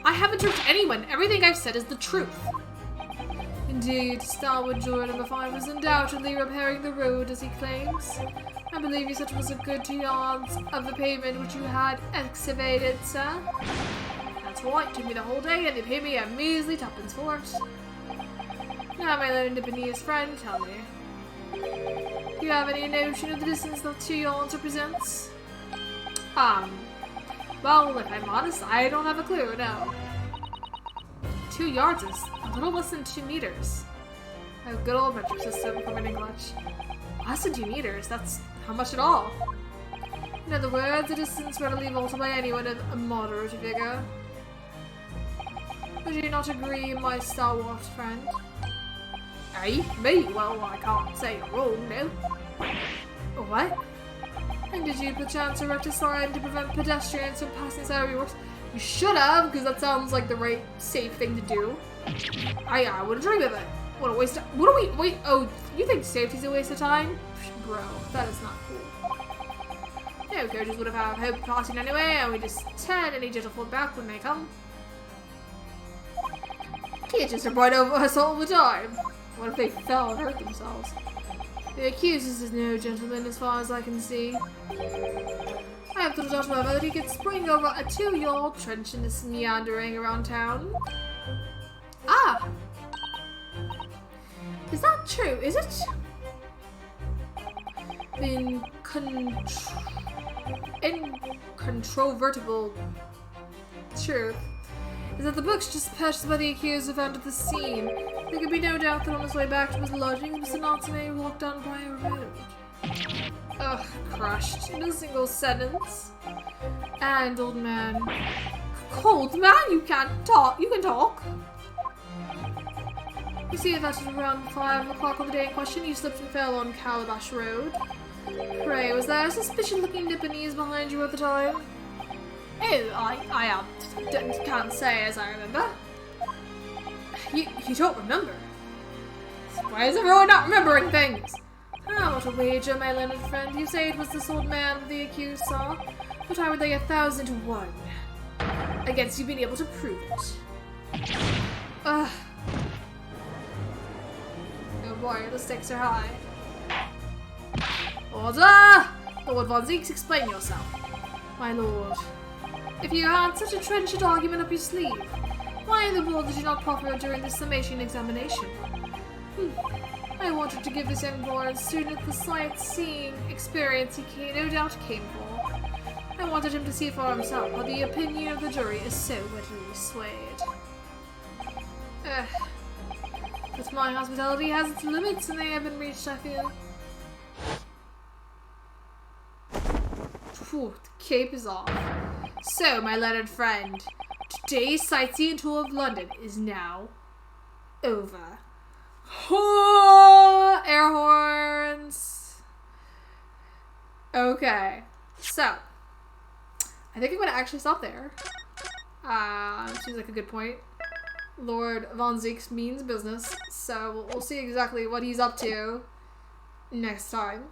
I haven't tricked anyone. Everything I've said is the truth. Indeed, Starwood Joy number 5 was undoubtedly repairing the road, as he claims. I believe you said it was a good 2 yards of the pavement which you had excavated, sir. That's right, took me the whole day and they paid me a measly tuppence for it. Now, my learned Japanese friend, tell me. Do you have any notion of the distance that 2 yards represents? Well, if I'm honest, I don't have a clue, no. 2 yards is a little less than 2 meters. A good old metric system from an English. Less than 2 meters, that's how much at all? In other words, a distance readily vaulted by anyone of a moderate figure. Would you not agree, my stalwart friend? Aye, me? Well, I can't say you're wrong, no. What? And did you perchance erect a sign to prevent pedestrians from passing sidewalks? You should have, because that sounds like the right, safe thing to do. I wouldn't dream of it. What a waste of— what are we— wait, oh, you think safety's a waste of time? Bro, that is not cool. No, coaches would have had hope passing anyway, and we just turn any gentlefolk back when they come. Teachers are right over us all the time. What if they fell and hurt themselves? The accused is no gentleman as far as I can see. I have little doubt, however, that he could spring over a 2-yard trench in this meandering around town. Ah! Is that true? Is it? The incontrovertible truth is that the books just purchased by the accused were found at the scene. There could be no doubt that on his way back to his lodgings, Mr. Natsume walked down Briar Road. Ugh, crushed in a single sentence. And, old man. Old man, you can't talk. You can talk. You see that at around 5 o'clock on the day in question, you slipped and fell on Calabash Road. Pray, was there a suspicious-looking Japanese behind you at the time? Oh, I can't say as I remember. You don't remember? Why is everyone not remembering things? Ah, what a wager, my learned friend. You say it was this old man that the accused saw, but I would lay 1,000 to 1 against you being able to prove it. Ugh. Oh boy, the stakes are high. Order! Lord Von Zeeks, explain yourself. My lord, if you had such a trenchant argument up your sleeve, why in the world did you not proffer it during the summation examination? I wanted to give this young boy a student the sightseeing experience he no doubt came for. I wanted him to see for himself how the opinion of the jury is so readily swayed. But my hospitality has its limits and they have been reached, I feel. Phew, the cape is off. So, my learned friend, today's sightseeing tour of London is now over. Oh, air horns. Okay, so I think I'm gonna actually stop there. Seems like a good point. Lord Von Zeeks means business, so we'll see exactly what he's up to next time.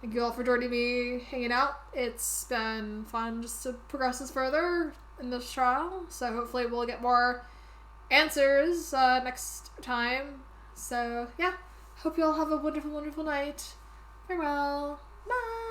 Thank you all for joining me, hanging out. It's been fun just to progress this further in this trial, so hopefully we'll get more answers next time. So yeah, hope you all have a wonderful, wonderful night. Farewell. Bye.